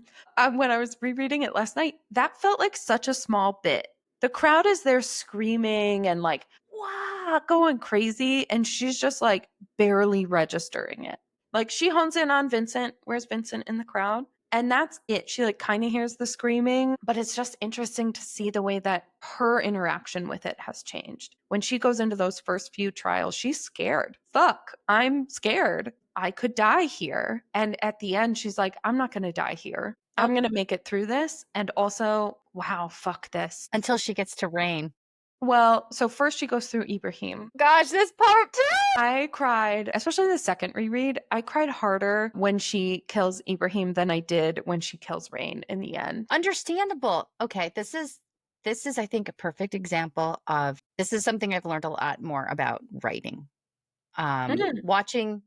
When I was rereading it last night, that felt like such a small bit. The crowd is there screaming and like, wow, going crazy. And she's just like barely registering it. Like she hones in on Vincent. Where's Vincent in the crowd? And that's it. She like kind of hears the screaming, but it's just interesting to see the way that her interaction with it has changed. When she goes into those first few trials, she's scared. Fuck, I'm scared. I could die here. And at the end, she's like, I'm not going to die here. I'm Nope. going to make it through this. And also, wow, fuck this. Until she gets to Rain. Well, so first she goes through Ibrahim. Gosh, this part too! I cried, especially the second reread. I cried harder when she kills Ibrahim than I did when she kills Rain in the end. Understandable. Okay, this is I think a perfect example of, this is something I've learned a lot more about writing. Mm. Watching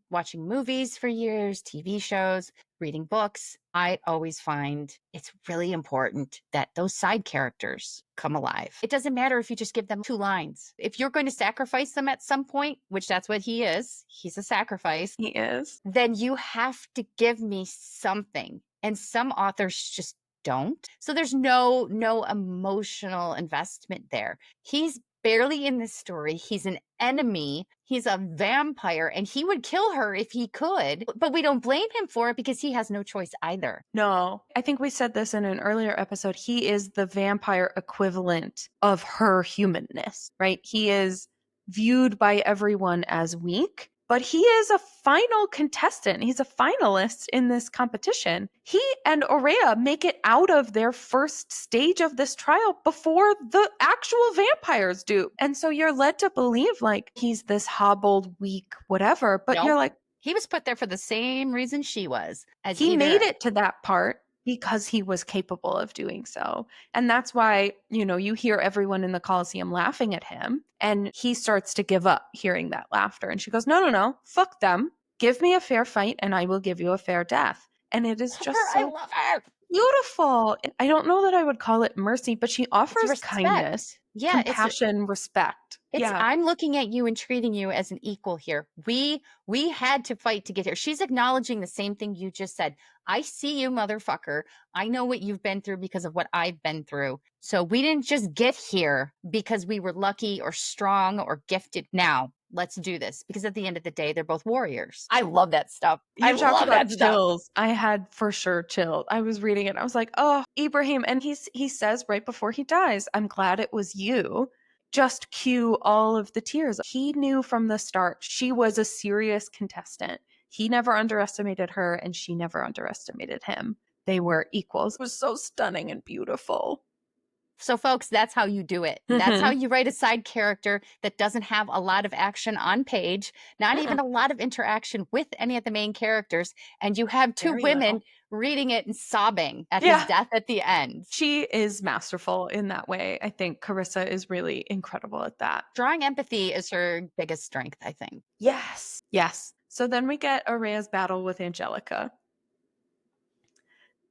movies for years, TV shows, reading books, I always find it's really important that those side characters come alive. It doesn't matter if you just give them 2 lines. If you're going to sacrifice them at some point, which that's what he is, he's a sacrifice, He is. then you have to give me something. And some authors just don't. So there's no emotional investment there. He's barely in this story. He's an enemy. He's a vampire, and he would kill her if he could. But we don't blame him for it because he has no choice either. No, I think we said this in an earlier episode. He is the vampire equivalent of her humanness, right? He is viewed by everyone as weak, but he is a final contestant. He's a finalist in this competition. He and Oraya make it out of their first stage of this trial before the actual vampires do. And so you're led to believe like he's this hobbled, weak, whatever, but you're Nope. like, He was put there for the same reason she was, as he either made it to that part because he was capable of doing so. And that's why, you hear everyone in the Coliseum laughing at him, and he starts to give up hearing that laughter. And she goes, no, no, no, fuck them. Give me a fair fight and I will give you a fair death. And it is love just her. I so love her. beautiful. I don't know that I would call it mercy, but she It's offers respect. kindness, Yeah, compassion, respect. it's Yeah. I'm looking at you and treating you as an equal here. We had to fight to get here. She's acknowledging the same thing you just said. I see you, motherfucker. I know what you've been through because of what I've been through. So we didn't just get here because we were lucky or strong or gifted. Now, let's do this because at the end of the day, they're both warriors. I love that stuff. I You talk love about that stuff. chills. I had for sure chills. I was reading it. I was like, oh, Ibrahim. And he says right before he dies, I'm glad it was you. Just cue all of the tears. He knew from the start she was a serious contestant. He never underestimated her, and she never underestimated him. They were equals. It was so stunning and beautiful. So, folks, that's how you do it. That's how you write a side character that doesn't have a lot of action on page, not even a lot of interaction with any of the main characters. And you have two Very women little. reading it and sobbing at Yeah. his death at the end. She is masterful in that way. I think Carissa is really incredible at that. Drawing empathy is her biggest strength, I think. Yes. Yes. So then we get Araya's battle with Angelica.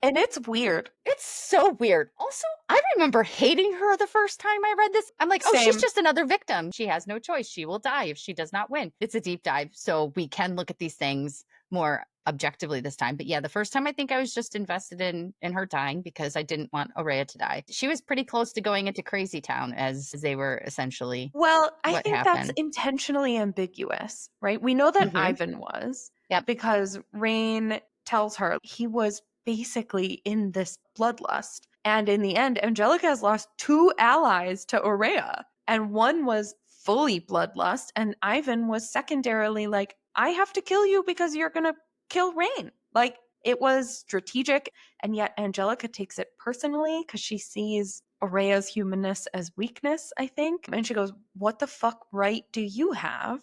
And it's weird. It's so weird. Also, I remember hating her the first time I read this. I'm like, oh, she's Same. just another victim. She has no choice. She will die if she does not win. It's a deep dive, so we can look at these things more objectively this time. But yeah, the first time I think I was just invested in her dying because I didn't want Oraya to die. She was pretty close to going into Crazy Town as they were essentially Well, I what think that's happened. intentionally ambiguous, right? We know that Mhm. Ivan was. Yep. Because Rain tells her he was basically in this bloodlust. And in the end, Angelica has lost 2 allies to Oraya. And one was fully bloodlust, and Ivan was secondarily like, I have to kill you because you're going to kill Rain. Like, it was strategic, and yet Angelica takes it personally because she sees Oraya's humanness as weakness, I think. And she goes, what the fuck right do you have?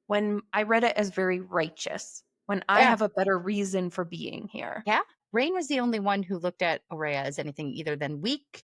When I read it as very righteous, when I Yeah. have a better reason for being here. Yeah. Rain was the only one who looked at Oraya as anything either than weak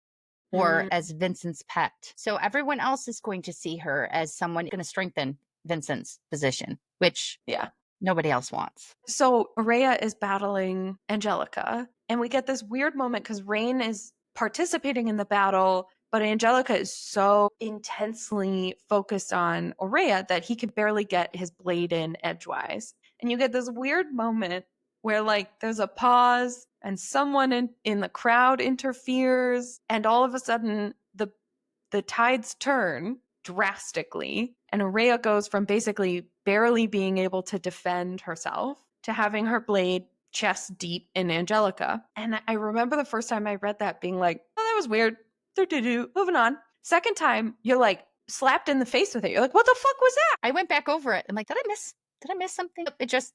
or as Vincent's pet. So everyone else is going to see her as someone going to strengthen Vincent's position, which Yeah. nobody else wants. So Oraya is battling Angelica, and we get this weird moment because Rain is participating in the battle, but Angelica is so intensely focused on Oraya that he can barely get his blade in edgewise. And you get this weird moment where like there's a pause and someone in the crowd interferes, and all of a sudden the tides turn drastically, and Oraya goes from basically barely being able to defend herself to having her blade chest deep in Angelica. And I remember the first time I read that being like, oh, that was weird. Moving on. Second time, you're like slapped in the face with it. You're like, what the fuck was that? I went back over it. I'm like, did I miss something? It just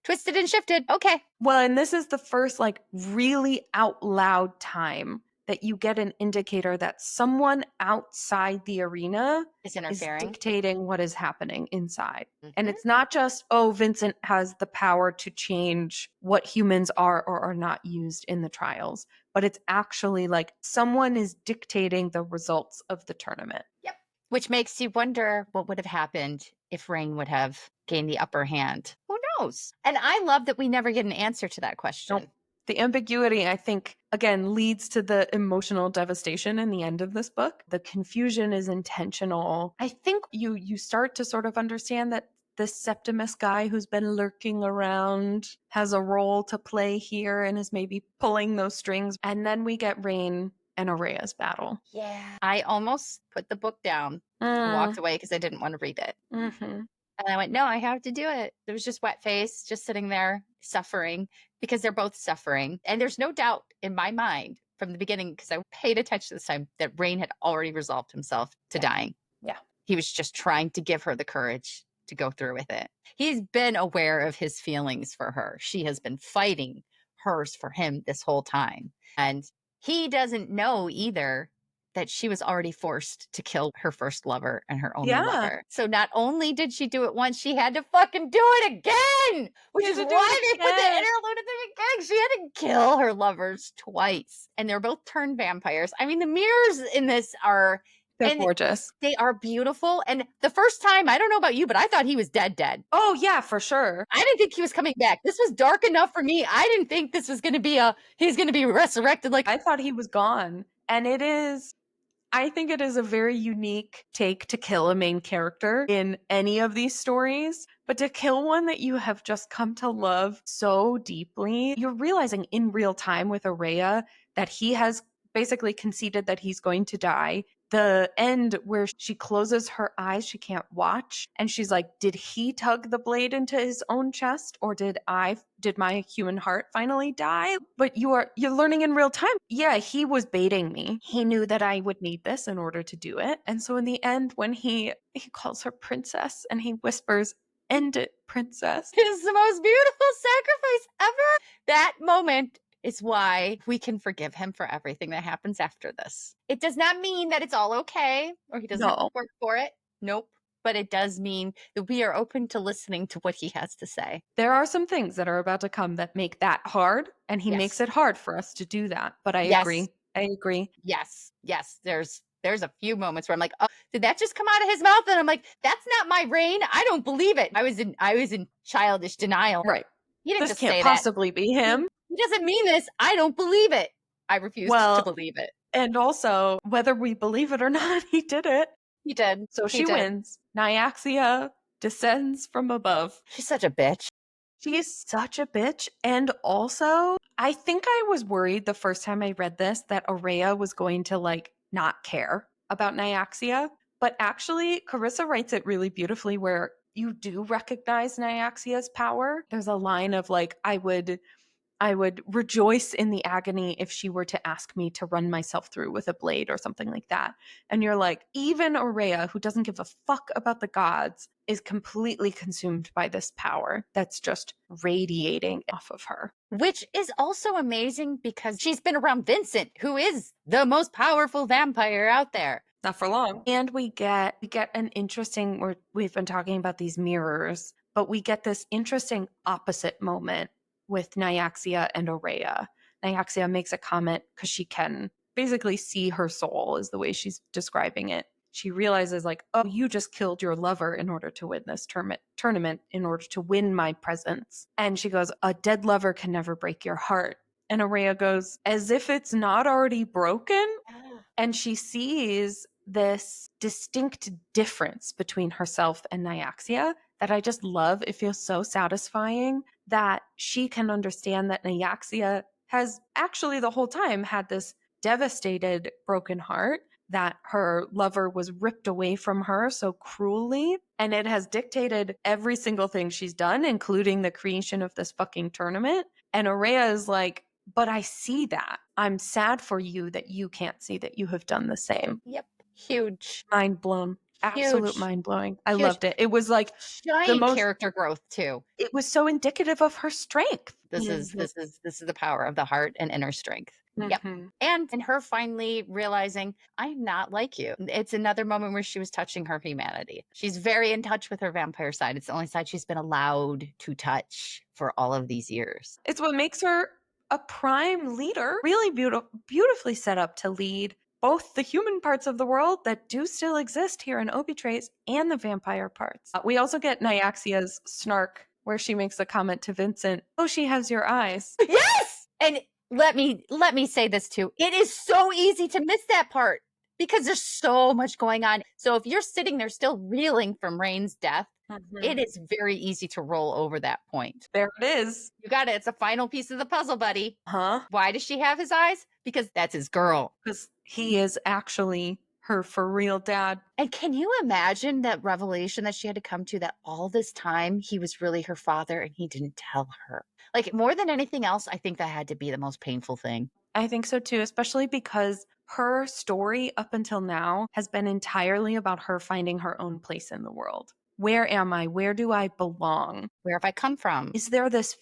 twisted and shifted. Okay. Well, and this is the first like really out loud time that you get an indicator that someone outside the arena Is is interfering. dictating what is happening inside. And Mhm. it's not just, oh, Vincent has the power to change what humans are or are not used in the trials, but it's actually like someone is dictating the results of the tournament. Yep. Which makes you wonder what would have happened if Rain would have gained the upper hand. Who knows? And I love that we never get an answer to that question. Nope. The ambiguity, I think, again, leads to the emotional devastation in the end of this book. The confusion is intentional. I think you start to sort of understand that this Septimus guy who's been lurking around has a role to play here and is maybe pulling those strings. And then we get Rain and Oraya's battle. Yeah. I almost put the book down and walked away because I didn't want to read it. Mm-hmm. And I went, no, I have to do it. It was just wet face, just sitting there suffering because they're both suffering. And there's no doubt in my mind from the beginning, because I paid attention this time, that Raihn had already resolved himself to dying. Yeah. He was just trying to give her the courage to go through with it. He's been aware of his feelings for her. She has been fighting hers for him this whole time. And he doesn't know either that she was already forced to kill her first lover and her only lover. So not only did she do it once, she had to fucking do it again, which is why they put the interlude at the beginning. She had to kill her lovers twice. And they're both turned vampires. I mean, the mirrors in this are... They're gorgeous. They are beautiful. And the first time, I don't know about you, but I thought he was dead. Oh, yeah, for sure. I didn't think he was coming back. This was dark enough for me. I didn't think this was going to be he's going to be resurrected. Like, I thought he was gone. And I think it is a very unique take to kill a main character in any of these stories, but to kill one that you have just come to love so deeply, you're realizing in real time with Oraya that he has basically conceded that he's going to die. The end where she closes her eyes, she can't watch, and she's like, did he tug the blade into his own chest, or did my human heart finally die? But you're learning in real time. Yeah, he was baiting me. He knew that I would need this in order to do it. And so in the end, when he calls her princess and he whispers, "End it, princess," it's the most beautiful sacrifice ever. That moment is why we can forgive him for everything that happens after this. It does not mean that it's all okay or he doesn't have to work for it. Nope. But it does mean that we are open to listening to what he has to say. There are some things that are about to come that make that hard, and he makes it hard for us to do that. But I agree. I agree. Yes. There's a few moments where I'm like, oh, did that just come out of his mouth? And I'm like, that's not my Raihn. I don't believe it. I was in childish denial. Right. He didn't This just can't say possibly be him. He doesn't mean this. I don't believe it. I refuse to believe it. And also, whether we believe it or not, he did it. He did. So she wins. Nyaxia descends from above. She's such a bitch. She is such a bitch. And also, I think I was worried the first time I read this that Oraya was going to not care about Nyaxia. But actually, Carissa writes it really beautifully where you do recognize Nyaxia's power. There's a line of I would rejoice in the agony if she were to ask me to run myself through with a blade or something like that. And you're like, even Oraya, who doesn't give a fuck about the gods, is completely consumed by this power that's just radiating off of her. Which is also amazing because she's been around Vincent, who is the most powerful vampire out there. Not for long. And we get an interesting, we've been talking about these mirrors, but we get this interesting opposite moment with Nyaxia and Oraya. Nyaxia makes a comment because she can basically see her soul is the way she's describing it. She realizes oh, you just killed your lover in order to win this tournament, in order to win my presence. And she goes, a dead lover can never break your heart. And Oraya goes, as if it's not already broken. And she sees this distinct difference between herself and Nyaxia that I just love. It feels so satisfying that she can understand that Nyaxia has actually the whole time had this devastated, broken heart, that her lover was ripped away from her so cruelly. And it has dictated every single thing she's done, including the creation of this fucking tournament. And Oraya is like, but I see that. I'm sad for you that you can't see that you have done the same. Yep. Huge. Mind blown. Absolute mind blowing. I loved it. It was giant character growth too. It was so indicative of her strength. This is the power of the heart and inner strength. Yep. And her finally realizing, I'm not like you. It's another moment where she was touching her humanity. She's very in touch with her vampire side. It's the only side she's been allowed to touch for all of these years. It's what makes her a prime leader. Really beautifully set up to lead both the human parts of the world that do still exist here in Obitrace and the vampire parts. We also get Nyaxia's snark where she makes a comment to Vincent, oh, she has your eyes. Yes! And let me say this too. It is so easy to miss that part because there's so much going on. So if you're sitting there still reeling from Raihn's death, It is very easy to roll over that point. There it is. You got it. It's a final piece of the puzzle, buddy. Huh? Why does she have his eyes? Because that's his girl. Because he is actually her for real dad. And can you imagine that revelation that she had to come to, that all this time he was really her father and he didn't tell her? Like, more than anything else, I think that had to be the most painful thing. I think so too, especially because her story up until now has been entirely about her finding her own place in the world. Where am I? Where do I belong? Where have I come from? Is there this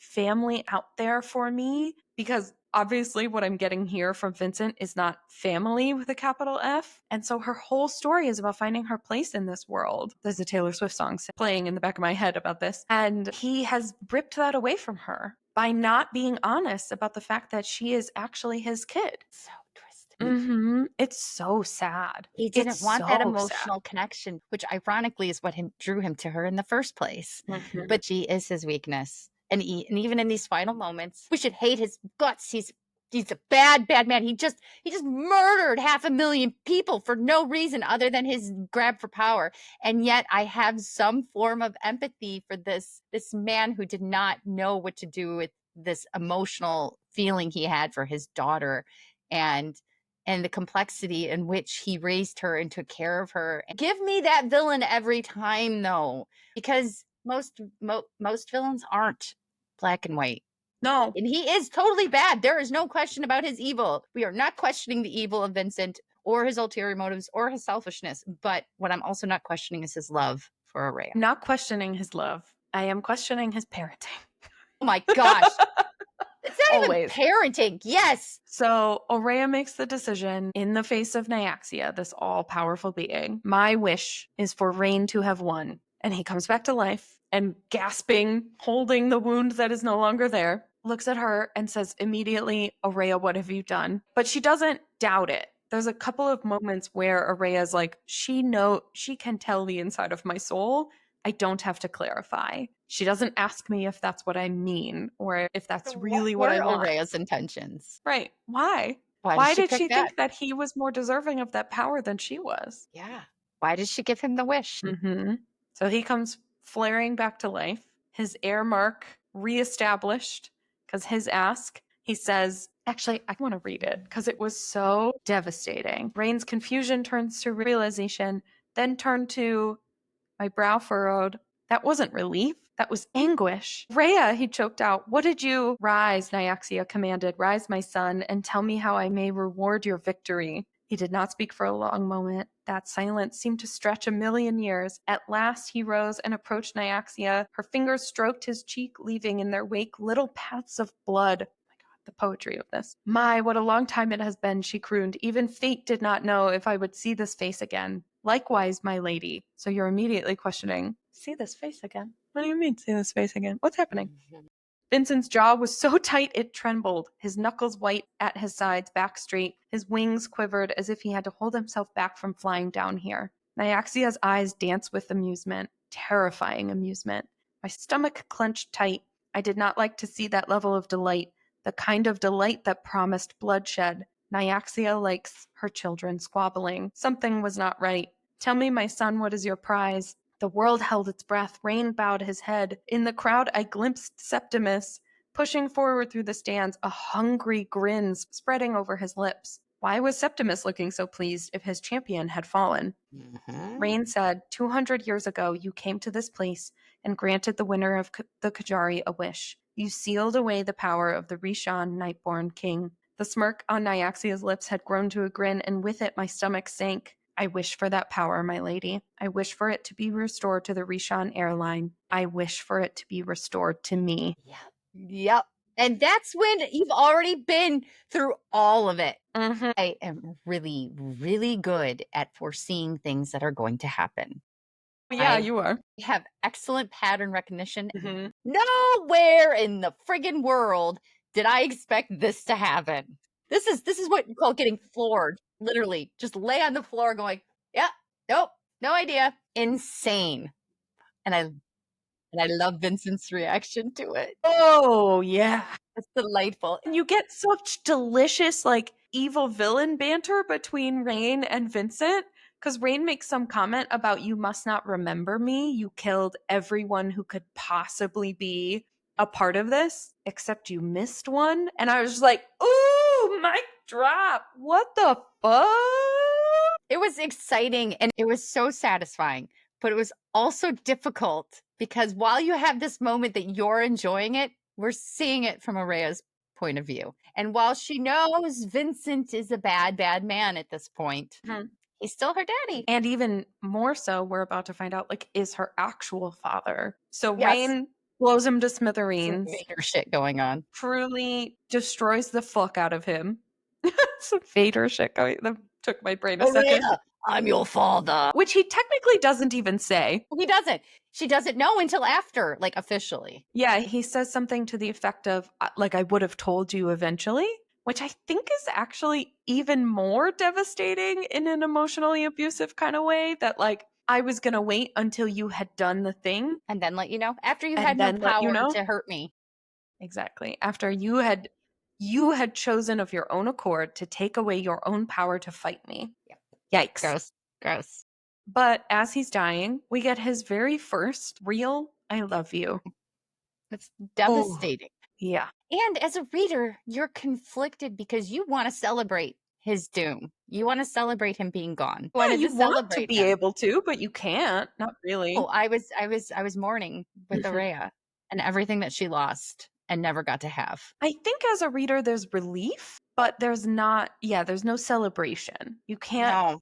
family out there for me? Because obviously what I'm getting here from Vincent is not family with a capital F. And so her whole story is about finding her place in this world. There's a Taylor Swift song playing in the back of my head about this. And he has ripped that away from her by not being honest about the fact that she is actually his kid. So twisted. It's so sad. He didn't It's want that so emotional connection, which ironically is what drew him to her in the first place. sad. But she is his weakness. And even in these final moments, we should hate his guts. He's a bad man. He just murdered 500,000 people for no reason other than his grab for power. And yet I have some form of empathy for this man who did not know what to do with this emotional feeling he had for his daughter, and the complexity in which he raised her and took care of her. Give me that villain every time, though, because most villains aren't black and white. No. And he is totally bad. There is no question about his evil. We are not questioning the evil of Vincent or his ulterior motives or his selfishness. But what I'm also not questioning is his love for Oraya. I'm not questioning his love. I am questioning his parenting. Oh my gosh. It's not Always. even parenting. Yes. So Oraya makes the decision in the face of Nyaxia, this all-powerful being. My wish is for Raihn to have won. And he comes back to life and gasping, holding the wound that is no longer there, looks at her and says immediately, Oraya, what have you done? But she doesn't doubt it. There's a couple of moments where Araya's like, she can tell the inside of my soul. I don't have to clarify. She doesn't ask me if that's what I mean or if that's really what I want. Oraya's intentions? Right. Why? Why did she pick that? think that he was more deserving of that power than she was? Yeah. Why did she give him the wish? So he comes flaring back to life, his air mark reestablished, because his ask, he says, actually, I want to read it because it was so devastating. Raihn's confusion turns to realization, then turned to my brow furrowed. That wasn't relief. That was anguish. Rhea, he choked out. What did you? Rise, Nyaxia commanded. Rise, my son, and tell me how I may reward your victory. He did not speak for a long moment. That silence seemed to stretch 1,000,000 years. At last he rose and approached Nyaxia. Her fingers stroked his cheek, leaving in their wake little paths of blood. Oh my God, the poetry of this. My, what a long time it has been, she crooned. Even fate did not know if I would see this face again. Likewise, my lady. So you're immediately questioning, see this face again? What do you mean, see this face again? What's happening? Vincent's jaw was so tight it trembled, his knuckles white at his sides, back straight. His wings quivered as if he had to hold himself back from flying down here. Nyaxia's eyes danced with amusement, terrifying amusement. My stomach clenched tight. I did not like to see that level of delight, the kind of delight that promised bloodshed. Nyaxia likes her children squabbling. Something was not right. Tell me, my son, what is your prize? The world held its breath. Raihn bowed his head. In the crowd, I glimpsed Septimus pushing forward through the stands, a hungry grin spreading over his lips. Why was Septimus looking so pleased if his champion had fallen? Raihn said, 200 years ago, you came to this place and granted the winner of the Kejari a wish. You sealed away the power of the Rishon Nightborn king. The smirk on Nyaxia's lips had grown to a grin, and with it my stomach sank. I wish for that power, my lady. I wish for it to be restored to the Rishon airline. I wish for it to be restored to me. Yep. And that's when you've already been through all of it. I am really, really good at foreseeing things that are going to happen. Yeah, you are. I have excellent pattern recognition. Nowhere in the friggin' world did I expect this to happen. This is what you call getting floored. Literally, just lay on the floor going, yeah, nope, no idea. Insane. And I love Vincent's reaction to it. Oh, yeah. It's delightful. And you get such delicious, like, evil villain banter between Raihn and Vincent. Because Rain makes some comment about you must not remember me. You killed everyone who could possibly be a part of this, except you missed one. And I was just like, ooh, mic drop. What the fuck? It was exciting and it was so satisfying, but it was also difficult because while you have this moment that you're enjoying it, we're seeing it from Araya's point of view. And while she knows Vincent is a bad, bad man at this point, he's still her daddy. And even more so, we're about to find out, like, is her actual father. So Yes. Rain blows him to Some smithereens, Vader shit going on. truly destroys the fuck out of him. Some Vader shit going. That took my brain a second. Araya, I'm your father. Which he technically doesn't even say. He doesn't. She doesn't know until after, like, officially. Yeah, he says something to the effect of, like, I would have told you eventually, which I think is actually even more devastating in an emotionally abusive kind of way, that, like, I was going to wait until you had done the thing. And then let you know. After you And had no then let you power know. to hurt me. Exactly. After you had chosen of your own accord to take away your own power to fight me. Yep. Yikes. Gross. Gross. But as he's dying, we get his very first real I love you. It's devastating. Yeah. And as a reader, you're conflicted because you want to celebrate his doom. You want to celebrate him being gone. Yeah, you want to celebrate be him. able to, but you can't. Not really. Oh, I was mourning with Oraya and everything that she lost and never got to have. I think as a reader, there's relief, but there's not. Yeah, there's no celebration. You can't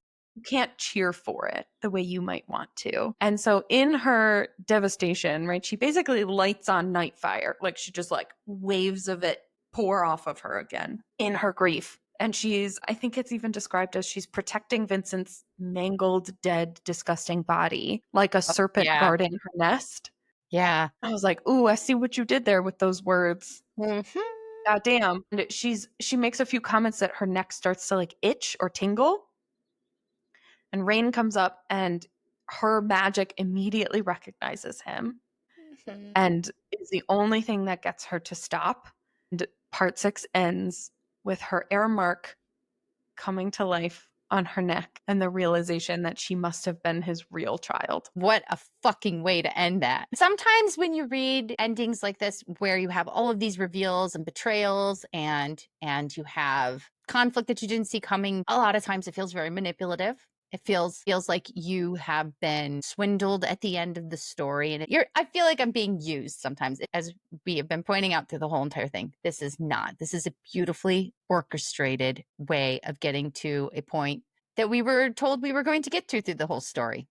cheer for it the way you might want to. And so in her devastation, right, she basically lights on Nightfire. Like she just like waves of it pour off of her again in her grief. And I think it's even described as she's protecting Vincent's mangled, dead, disgusting body like a serpent guarding her nest. Yeah. I was like, ooh, I see what you did there with those words. Mm-hmm. God damn. And she makes a few comments that her neck starts to like itch or tingle. And Rain comes up and her magic immediately recognizes him and is the only thing that gets her to stop. And part 6 ends with her air mark coming to life on her neck and the realization that she must have been his real child. What a fucking way to end that. Sometimes when you read endings like this where you have all of these reveals and betrayals and you have conflict that you didn't see coming, a lot of times it feels very manipulative. It feels like you have been swindled at the end of the story. And I feel like I'm being used sometimes, as we have been pointing out through the whole entire thing. This is not. This is a beautifully orchestrated way of getting to a point that we were told we were going to get to through the whole story.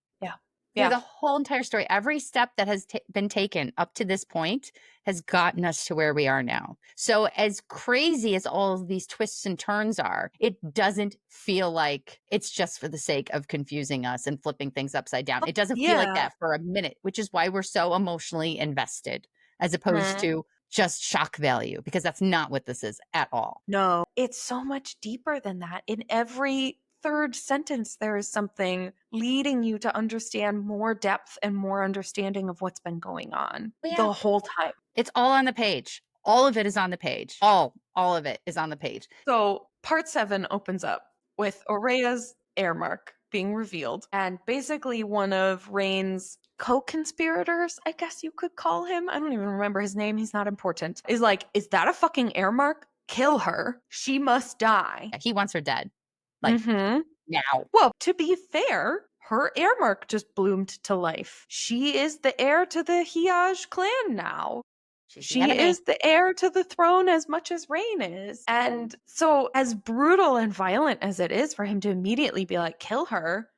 Through the whole entire story, every step that has been taken up to this point has gotten us to where we are now. So as crazy as all of these twists and turns are, it doesn't feel like it's just for the sake of confusing us and flipping things upside down. It doesn't feel like that for a minute, which is why we're so emotionally invested as opposed to just shock value, because that's not what this is at all. No, it's so much deeper than that. In every third sentence, there is something leading you to understand more depth and more understanding of what's been going on the whole time. It's all on the page. All of it is on the page. All of it is on the page. So part 7 opens up with Oraya's air mark being revealed. And basically one of Rain's co-conspirators, I guess you could call him. I don't even remember his name. He's not important. Is like, is that a fucking air mark? Kill her. She must die. He wants her dead. Like now. Well, to be fair, her air mark just bloomed to life. She is the heir to the Hiaj clan now. She is the heir to the throne as much as Rain is. And so as brutal and violent as it is for him to immediately be like, kill her,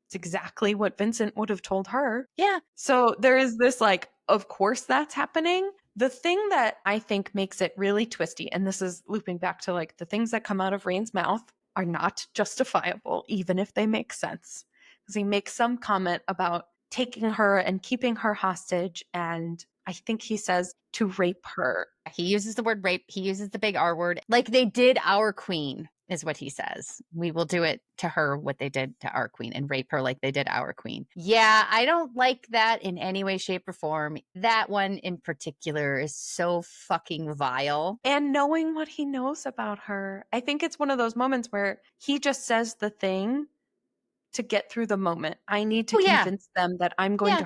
it's exactly what Vincent would have told her. Yeah. So there is this like, of course that's happening. The thing that I think makes it really twisty, and this is looping back to like the things that come out of Rain's mouth are not justifiable, even if they make sense. Because he makes some comment about taking her and keeping her hostage, and I think he says to rape her. He uses the word rape. He uses the big R word. Like they did our queen, is what he says. We will do it to her what they did to our queen and rape her like they did our queen. Yeah, I don't like that in any way, shape, or form. That one in particular is so fucking vile. And knowing what he knows about her, I think it's one of those moments where he just says the thing to get through the moment. I need to Oh, yeah. convince them that I'm going Yeah. to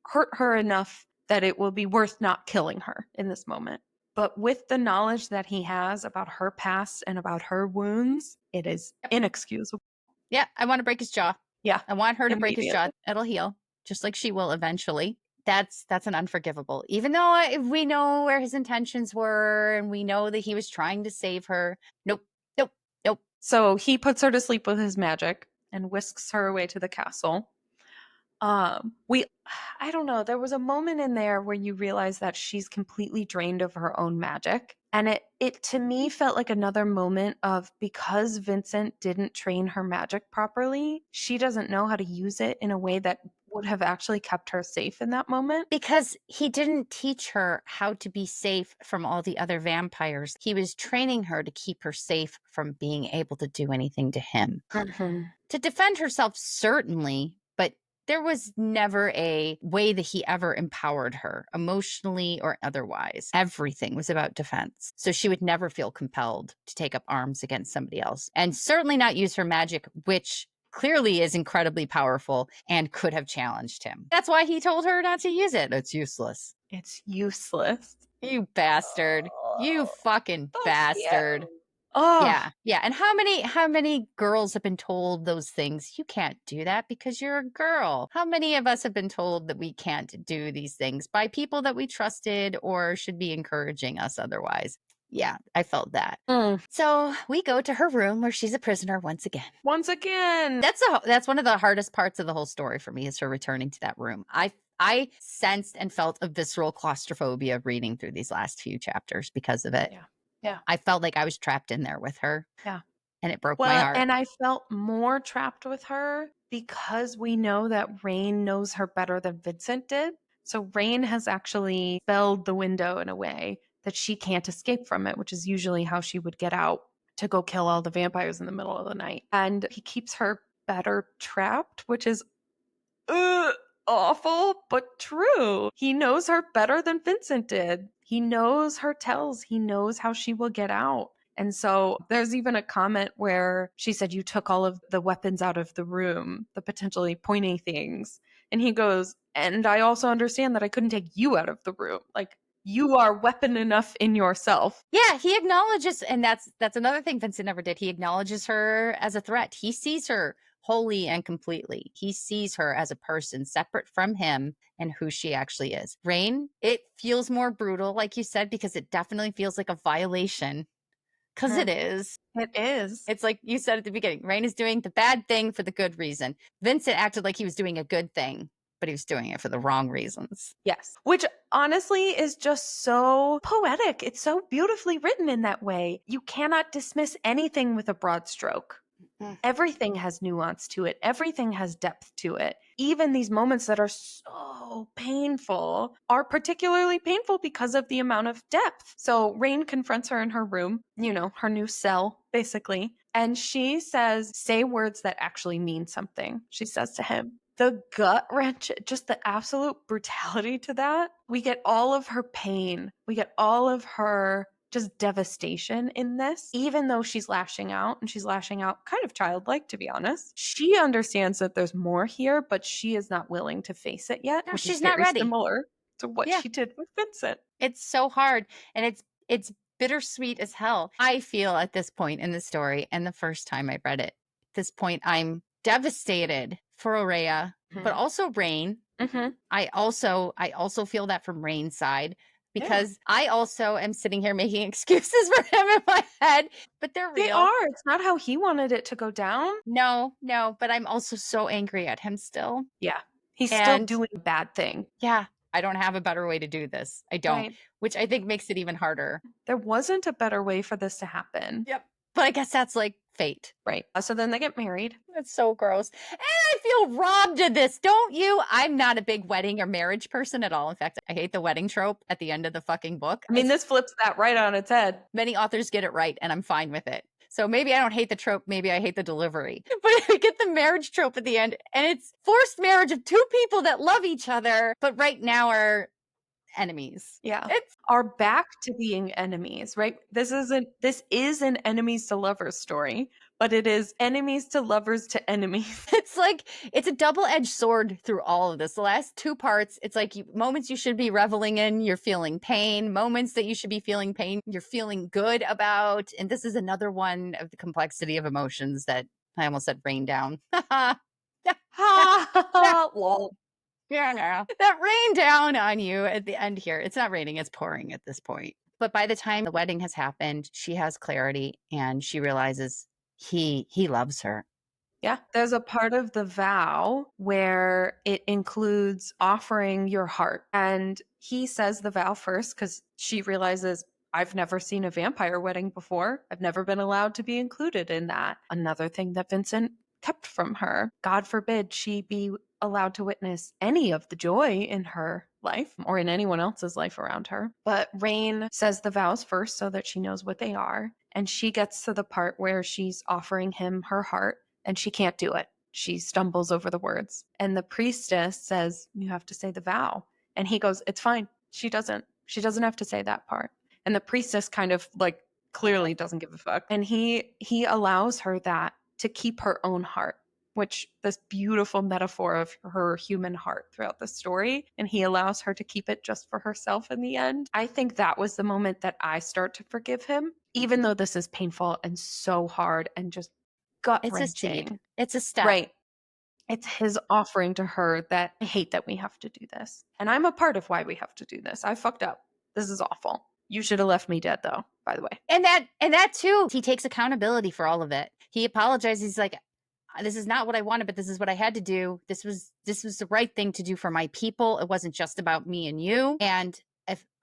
hurt her enough that it will be worth not killing her in this moment. But with the knowledge that he has about her past and about her wounds, it is inexcusable. Yeah, I want to break his jaw. Yeah. I want her to break his jaw. Immediately. It'll heal, just like she will eventually. That's an unforgivable. Even though we know where his intentions were and we know that he was trying to save her. Nope, nope, nope. So he puts her to sleep with his magic and whisks her away to the castle. We I don't know, there was a moment in there where you realize that she's completely drained of her own magic. And it to me felt like another moment of, because Vincent didn't train her magic properly, she doesn't know how to use it in a way that would have actually kept her safe in that moment. Because he didn't teach her how to be safe from all the other vampires. He was training her to keep her safe from being able to do anything to him. To defend herself, certainly, but there was never a way that he ever empowered her, emotionally or otherwise. Everything was about defense. So she would never feel compelled to take up arms against somebody else, and certainly not use her magic, which clearly is incredibly powerful and could have challenged him. That's why he told her not to use it. It's useless. It's useless. You bastard. You fucking bastard. Oh, Yeah. Yeah. And how many girls have been told those things? You can't do that because you're a girl. How many of us have been told that we can't do these things by people that we trusted or should be encouraging us otherwise? Yeah, I felt that. So we go to her room where she's a prisoner once again. Once again. That's one of the hardest parts of the whole story for me, is her returning to that room. I sensed and felt a visceral claustrophobia reading through these last few chapters because of it. Yeah. Yeah. I felt like I was trapped in there with her. Yeah. And it broke my heart. And I felt more trapped with her because we know that Raihn knows her better than Vincent did. So Raihn has actually spelled the window in a way that she can't escape from it, which is usually how she would get out to go kill all the vampires in the middle of the night. And he keeps her better trapped, which is awful, but true. He knows her better than Vincent did. He knows her tells. He knows how she will get out. And so there's even a comment where she said, "You took all of the weapons out of the room, the potentially pointy things." And he goes, "And I also understand that I couldn't take you out of the room. Like, you are weapon enough in yourself." Yeah, he acknowledges, and that's another thing Vincent never did. He acknowledges her as a threat. He sees her wholly and completely. He sees her as a person separate from him and who she actually is. Raihn, it feels more brutal, like you said, because it definitely feels like a violation. Because it is. It is. It's like you said at the beginning, Raihn is doing the bad thing for the good reason. Vincent acted like he was doing a good thing, but he was doing it for the wrong reasons. Yes. Which honestly is just so poetic. It's so beautifully written in that way. You cannot dismiss anything with a broad stroke. Everything has nuance to it. Everything has depth to it. Even these moments that are so painful are particularly painful because of the amount of depth. So Raihn confronts her in her room, her new cell, basically. And she says, "Say words that actually mean something," she says to him. The gut wrench, just the absolute brutality to that. We get all of her pain. We get all of her just devastation in this, even though she's lashing out, and she's lashing out kind of childlike, to be honest. She understands that there's more here, but she is not willing to face it yet, No, which she's is not very ready. similar to what she did with Vincent. It's so hard, and it's bittersweet as hell. I feel at this point in the story, and the first time I read it, at this point, I'm devastated for Oraya, but also Raihn. I also feel that from Raihn's side, because I also am sitting here making excuses for him in my head, but they're real. They are. It's not how he wanted it to go down. No, but I'm also so angry at him still. Yeah. He's still doing a bad thing. Yeah. I don't have a better way to do this. I don't, Right. which I think makes it even harder. There wasn't a better way for this to happen. Yep. But I guess that's like fate. Right. So then they get married. That's so gross. And I feel robbed of this, don't you? I'm not a big wedding or marriage person at all. In fact, I hate the wedding trope at the end of the fucking book. I mean, this flips that right on its head. Many authors get it right, and I'm fine with it. So maybe I don't hate the trope, maybe I hate the delivery. But I get the marriage trope at the end, and it's forced marriage of two people that love each other, but right now are enemies. Yeah. Are back to being enemies, right? This is an enemies to lovers story, but it is enemies to lovers to enemies. It's like, it's a double-edged sword through all of this. The last two parts, it's like moments you should be reveling in, you're feeling pain. Moments that you should be feeling pain, you're feeling good about. And this is another one of the complexity of emotions that I almost said rain down. Ha! Lol. Yeah, that rain down on you at the end here. It's not raining, it's pouring at this point. But by the time the wedding has happened, she has clarity and she realizes he loves her. Yeah. There's a part of the vow where it includes offering your heart. And he says the vow first because she realizes, I've never seen a vampire wedding before. I've never been allowed to be included in that. Another thing that Vincent kept from her. God forbid she be allowed to witness any of the joy in her life or in anyone else's life around her. But Rain says the vows first so that she knows what they are. And she gets to the part where she's offering him her heart and she can't do it. She stumbles over the words. And the priestess says, you have to say the vow. And he goes, it's fine. She doesn't have to say that part. And the priestess kind of like clearly doesn't give a fuck. And he allows her that to keep her own heart, which this beautiful metaphor of her human heart throughout the story. And he allows her to keep it just for herself in the end. I think that was the moment that I start to forgive him, even though this is painful and so hard and just gut-wrenching. It's a seed. It's a step. Right. It's his offering to her that I hate that we have to do this. And I'm a part of why we have to do this. I fucked up. This is awful. You should have left me dead though, by the way. And that too, he takes accountability for all of it. He apologizes. He's like, this is not what I wanted, but this is what I had to do. This was the right thing to do for my people. It wasn't just about me and you. And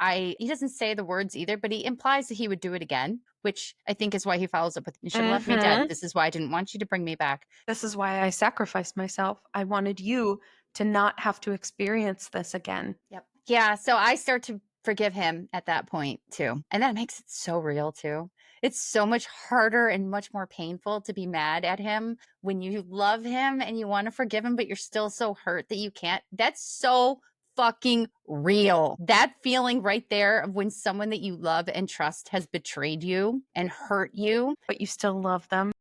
he doesn't say the words either, but he implies that he would do it again, which I think is why he follows up with, you should have left me dead. This is why I didn't want you to bring me back. This is why I sacrificed myself. I wanted you to not have to experience this again. Yep. Yeah. So I start to forgive him at that point too. And that makes it so real too. It's so much harder and much more painful to be mad at him when you love him and you want to forgive him, but you're still so hurt that you can't. That's so fucking real. That feeling right there of when someone that you love and trust has betrayed you and hurt you, but you still love them.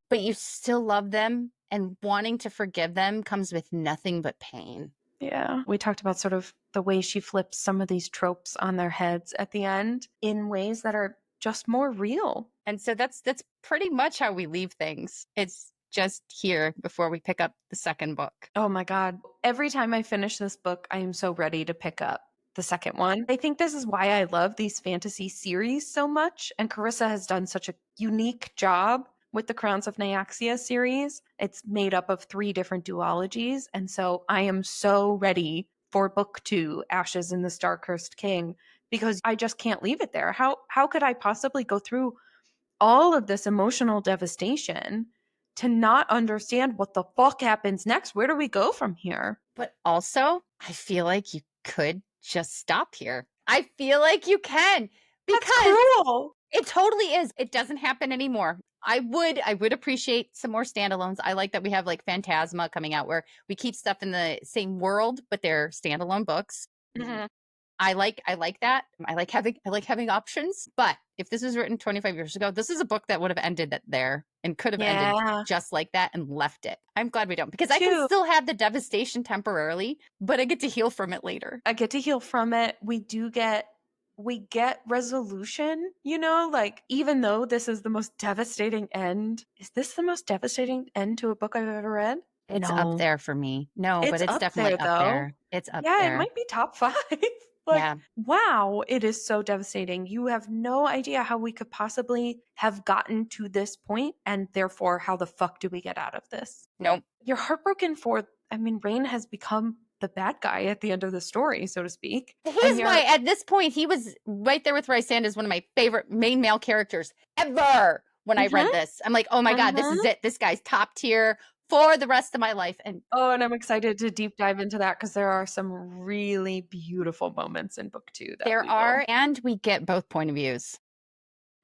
And wanting to forgive them comes with nothing but pain. Yeah. We talked about sort of the way she flips some of these tropes on their heads at the end in ways that are just more real. And so that's pretty much how we leave things. It's just here before we pick up the second book. Oh my God. Every time I finish this book, I am so ready to pick up the second one. I think this is why I love these fantasy series so much. And Carissa has done such a unique job with the Crowns of Nyaxia series. It's made up of 3 different duologies. And so I am so ready for book 2, Ashes in the Star-Cursed King, because I just can't leave it there. How could I possibly go through all of this emotional devastation to not understand what the fuck happens next? Where do we go from here? But also, I feel like you could just stop here. I feel like you can. Because that's cruel. It totally is. It doesn't happen anymore. I would appreciate some more standalones. I like that we have like Phantasma coming out where we keep stuff in the same world, but they're standalone books. Mm-hmm. I like that. I like having options. But if this was written 25 years ago, this is a book that would have ended there and could have ended just like that and left it. I'm glad we don't, because I can still have the devastation temporarily, but I get to heal from it later. I get to heal from it. We get resolution, like even though this is the most devastating end, is this the most devastating end to a book I've ever read? It's up there for me. No, but it's definitely up there. It's up there. Yeah, it might be top 5. Like, wow, it is so devastating. You have no idea how we could possibly have gotten to this point, and therefore, how the fuck do we get out of this? Nope. You're heartbroken Raihn has become the bad guy at the end of the story, so to speak. At this point, he was right there with Rysand as one of my favorite main male characters ever. When I read this, I'm like, oh my God, this is it. This guy's top tier for the rest of my life. And I'm excited to deep dive into that because there are some really beautiful moments in book 2. And we get both point of views.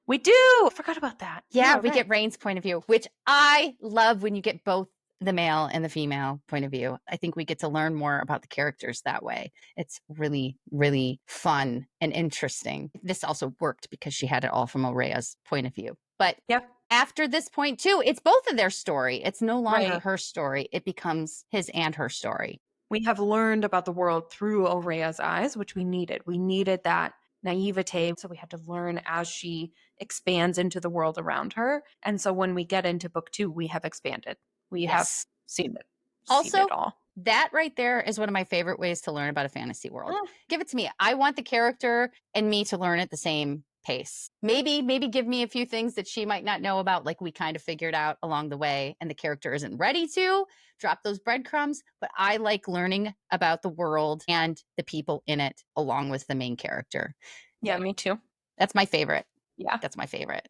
We do. I forgot about that. Yeah, we get Rain's point of view, which I love when you get both the male and the female point of view. I think we get to learn more about the characters that way. It's really, really fun and interesting. This also worked because she had it all from Oraya's point of view. But yeah, after this point too, it's both of their story. It's no longer Right. her story. It becomes his and her story. We have learned about the world through Oraya's eyes, which we needed. We needed that naivete. So we had to learn as she expands into the world around her. And so when we get into book 2, we have expanded. We have Yes. seen it. Seen Also, it all. that right there is one of my favorite ways to learn about a fantasy world. Mm. Give it to me. I want the character and me to learn at the same pace. Maybe give me a few things that she might not know about, like we kind of figured out along the way, and the character isn't ready to drop those breadcrumbs. But I like learning about the world and the people in it along with the main character. Yeah, me too. That's my favorite. Yeah. That's my favorite.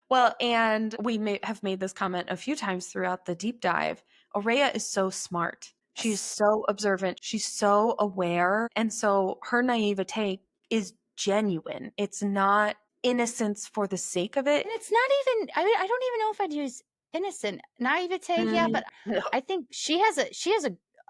Well, and we have made this comment a few times throughout the deep dive. Oraya is so smart. She's Yes. so observant. She's so aware. And so her naivete is genuine. It's not innocence for the sake of it. And it's not even, I don't even know if I'd use innocent. Naivete, yeah, but No. I think she has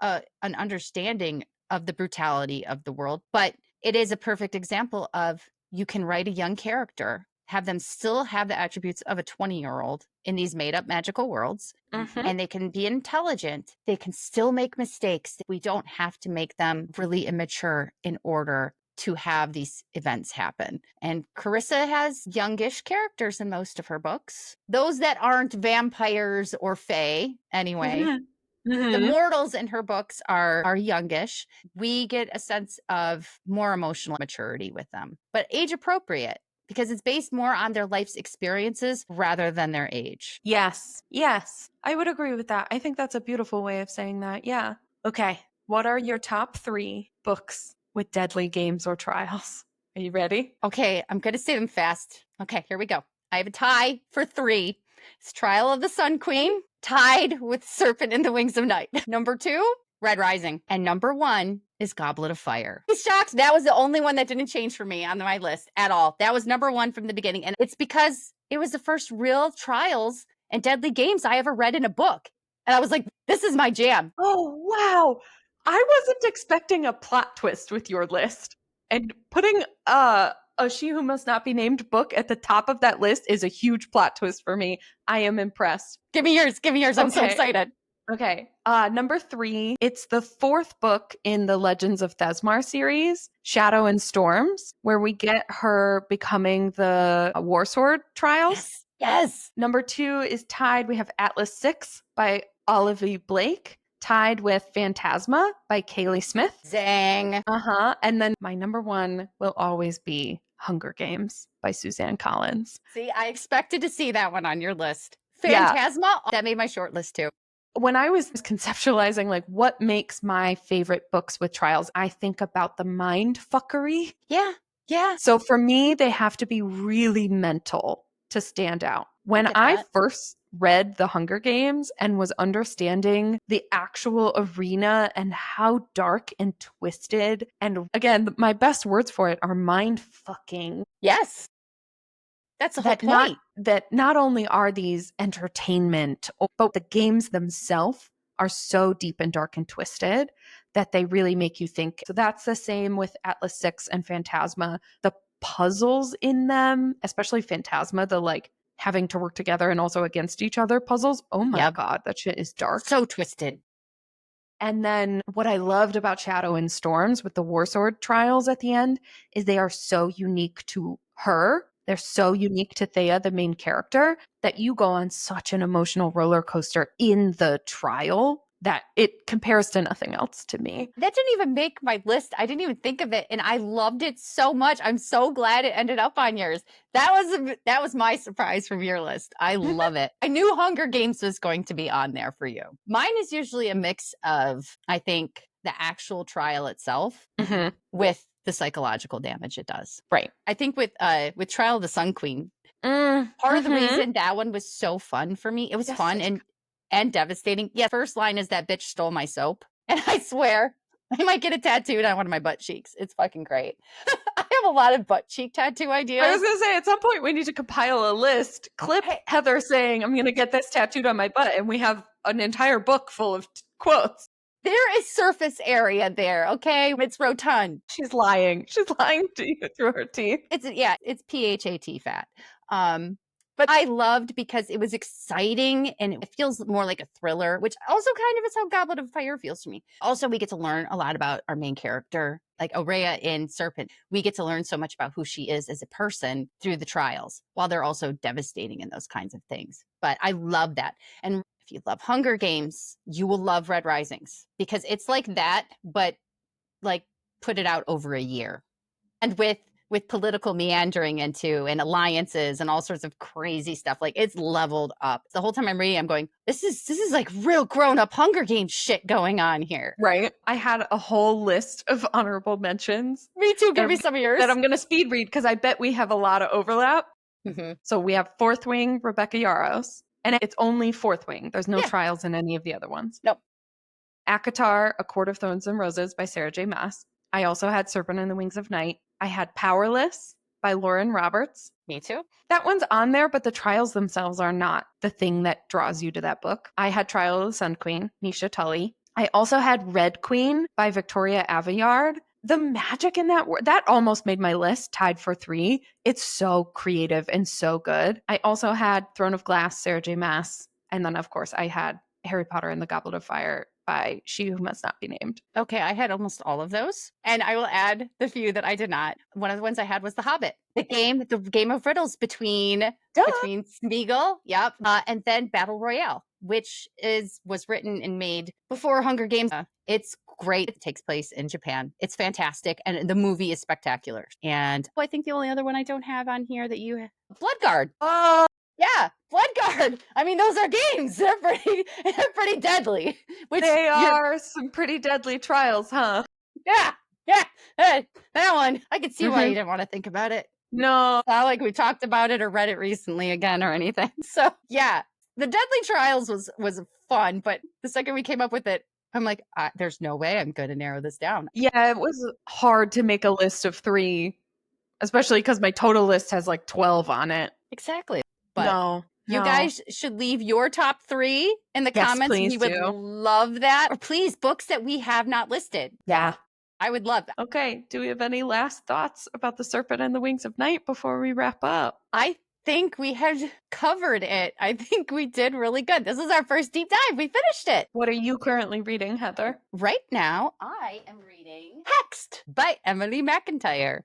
an understanding of the brutality of the world, but it is a perfect example of you can write a young character, have them still have the attributes of a 20-year-old in these made up magical worlds, Mhm. and they can be intelligent. They can still make mistakes. We don't have to make them really immature in order to have these events happen. And Carissa has youngish characters in most of her books. Those that aren't vampires or fae, anyway. The Mhm. mortals in her books are youngish. We get a sense of more emotional maturity with them, but age appropriate because it's based more on their life's experiences rather than their age. Yes. Yes. I would agree with that. I think that's a beautiful way of saying that. Yeah. Okay. What are your top 3 books with deadly games or trials? Are you ready? Okay, I'm going to say them fast. Okay, here we go. I have a tie for 3. It's Trial of the Sun Queen, tied with Serpent in the Wings of Night. Number 2, Red Rising. And number 1 is Goblet of Fire. Shocked. That was the only one that didn't change for me on my list at all. That was number 1 from the beginning. And it's because it was the first real trials and deadly games I ever read in a book. And I was like, this is my jam. Oh, wow. I wasn't expecting a plot twist with your list. And putting a She Who Must Not Be Named book at the top of that list is a huge plot twist for me. I am impressed. Give me yours. Give me yours. I'm so Okay. excited. Okay. Number 3, it's the 4th book in the Legends of Thesmar series, Shadow and Storms, where we get her becoming the War Sword trials. Yes. Yes. Number 2 is tied. We have Atlas 6 by Olivia Blake, tied with Phantasma by Kaylee Smith. Zang. And then my number 1 will always be Hunger Games by Suzanne Collins. See, I expected to see that one on your list. Yeah. Phantasma, that made my short list too. When I was conceptualizing like what makes my favorite books with trials, I think about the mind fuckery. Yeah. Yeah. So for me, they have to be really mental to stand out. When get I that. first read The Hunger Games and was understanding the actual arena and how dark and twisted, and again, my best words for it are mind fucking. Yes. That's the whole point. Not only are these entertainment, but the games themselves are so deep and dark and twisted that they really make you think. So that's the same with Atlas 6 and Phantasma. The puzzles in them, especially Phantasma, the like having to work together and also against each other puzzles. Oh my Yep. God, that shit is dark. So twisted. And then what I loved about Shadow and Storms with the War Sword trials at the end is they are so unique to her. They're so unique to Thea, the main character, that you go on such an emotional roller coaster in the trial that it compares to nothing else to me. That didn't even make my list. I didn't even think of it, and I loved it so much. I'm so glad it ended up on yours. That was my surprise from your list. I love it. I knew Hunger Games was going to be on there for you. Mine is usually a mix of, I think, the actual trial itself with the psychological damage it does. Right. I think with Trial of the Sun Queen, part of the reason that one was so fun for me, it was fun and devastating. Yeah, first line is that bitch stole my soap. And I swear, I might get it tattooed on one of my butt cheeks. It's fucking great. I have a lot of butt cheek tattoo ideas. I was going to say, at some point, we need to compile a list. Clip Heather saying, I'm going to get this tattooed on my butt. And we have an entire book full of quotes. There is surface area there, okay? It's rotund. She's lying. She's lying to you through her teeth. It's PHAT fat. But I loved because it was exciting and it feels more like a thriller, which also kind of is how Goblet of Fire feels to me. Also, we get to learn a lot about our main character, like Oraya in Serpent. We get to learn so much about who she is as a person through the trials, while they're also devastating in those kinds of things. But I love that. And if you love Hunger Games, you will love Red Risings because it's like that, but like put it out over a year. And with political meandering into and alliances and all sorts of crazy stuff. Like it's leveled up. The whole time I'm reading, I'm going, this is like real grown-up Hunger Games shit going on here. Right. I had a whole list of honorable mentions. Me too. Give me some of yours. That I'm going to speed read because I bet we have a lot of overlap. Mm-hmm. So we have Fourth Wing, Rebecca Yarros. And it's only Fourth Wing. There's no trials in any of the other ones. Nope. ACOTAR, A Court of Thorns and Roses by Sarah J. Maas. I also had Serpent and the Wings of Night. I had Powerless by Lauren Roberts. Me too. That one's on there, but the trials themselves are not the thing that draws you to that book. I had Trial of the Sun Queen, Nisha Tully. I also had Red Queen by Victoria Aveyard. The magic in that almost made my list, tied for 3. It's so creative and so good. I also had Throne of Glass, Sarah J. Maas. And then, of course, I had Harry Potter and the Goblet of Fire by She Who Must Not Be Named. Okay, I had almost all of those. And I will add the few that I did not. One of the ones I had was The Hobbit. The game of riddles between Smeagol, and then Battle Royale, which was written and made before Hunger Games. It's great. It takes place in Japan. It's fantastic. And the movie is spectacular. And I think the only other one I don't have on here that you have, Bloodguard. Oh, yeah, Bloodguard. I mean, those are games. They're pretty deadly. They are some pretty deadly trials, huh? Yeah. Hey, that one. I could see why you didn't want to think about it. No. It's not like we talked about it or read it recently again or anything. So yeah, the Deadly Trials was fun, but the second we came up with it, I'm like, there's no way I'm going to narrow this down. Yeah, it was hard to make a list of 3, especially because my total list has like 12 on it. Exactly. But you No. guys should leave your top 3 in the comments. Please We would love that. Or please, books that we have not listed. Yeah. I would love that. Okay. Do we have any last thoughts about The Serpent and the Wings of Night before we wrap up? I think we have covered it. I think we did really good. This is our first deep dive. We finished it. What are you currently reading, Heather? Right now, I am reading Hexed by Emily McIntyre.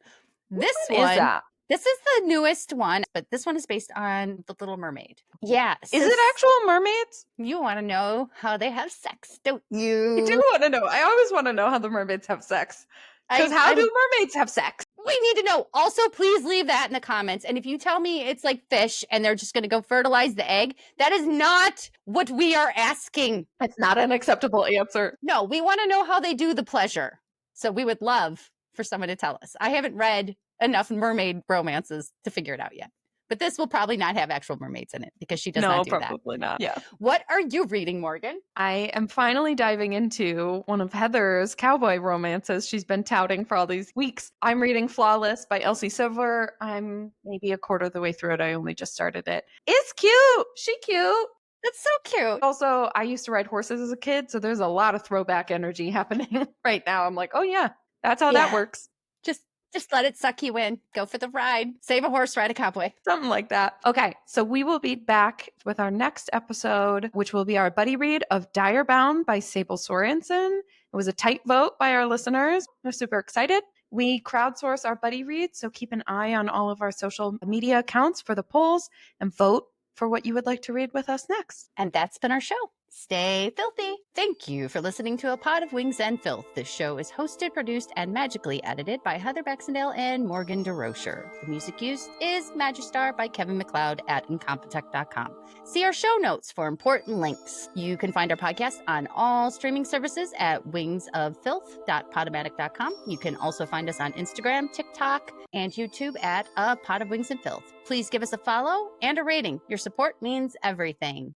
This one is that? This is the newest one, but this one is based on The Little Mermaid. Yeah. Is it actual mermaids? You want to know how they have sex, don't you? I do want to know. I always want to know how the mermaids have sex. Because how do mermaids have sex? We need to know. Also, please leave that in the comments. And if you tell me it's like fish and they're just going to go fertilize the egg, that is not what we are asking. It's not an acceptable answer. No, we want to know how they do the pleasure. So we would love for someone to tell us. I haven't read enough mermaid romances to figure it out yet. But this will probably not have actual mermaids in it because she does not do that. No, probably not. Yeah. What are you reading, Morgan? I am finally diving into one of Heather's cowboy romances she's been touting for all these weeks. I'm reading Flawless by Elsie Silver. I'm maybe a quarter of the way through it. I only just started it. It's cute. She cute. That's so cute. Also, I used to ride horses as a kid, so there's a lot of throwback energy happening right now. I'm like, oh yeah, that's how that works. Just let it suck you in. Go for the ride. Save a horse, ride a cowboy. Something like that. Okay, so we will be back with our next episode, which will be our buddy read of Direbound by Sable Sorensen. It was a tight vote by our listeners. We're super excited. We crowdsource our buddy reads, so keep an eye on all of our social media accounts for the polls and vote for what you would like to read with us next. And that's been our show. Stay filthy. Thank you for listening to A Pod of Wings and Filth. This show is hosted, produced, and magically edited by Heather Baxendale and Morgan DeRocher. The music used is Magistar by Kevin MacLeod at Incompetech.com. See our show notes for important links. You can find our podcast on all streaming services at wingsoffilth.podomatic.com. You can also find us on Instagram, TikTok, and YouTube at A Pod of Wings and Filth. Please give us a follow and a rating. Your support means everything.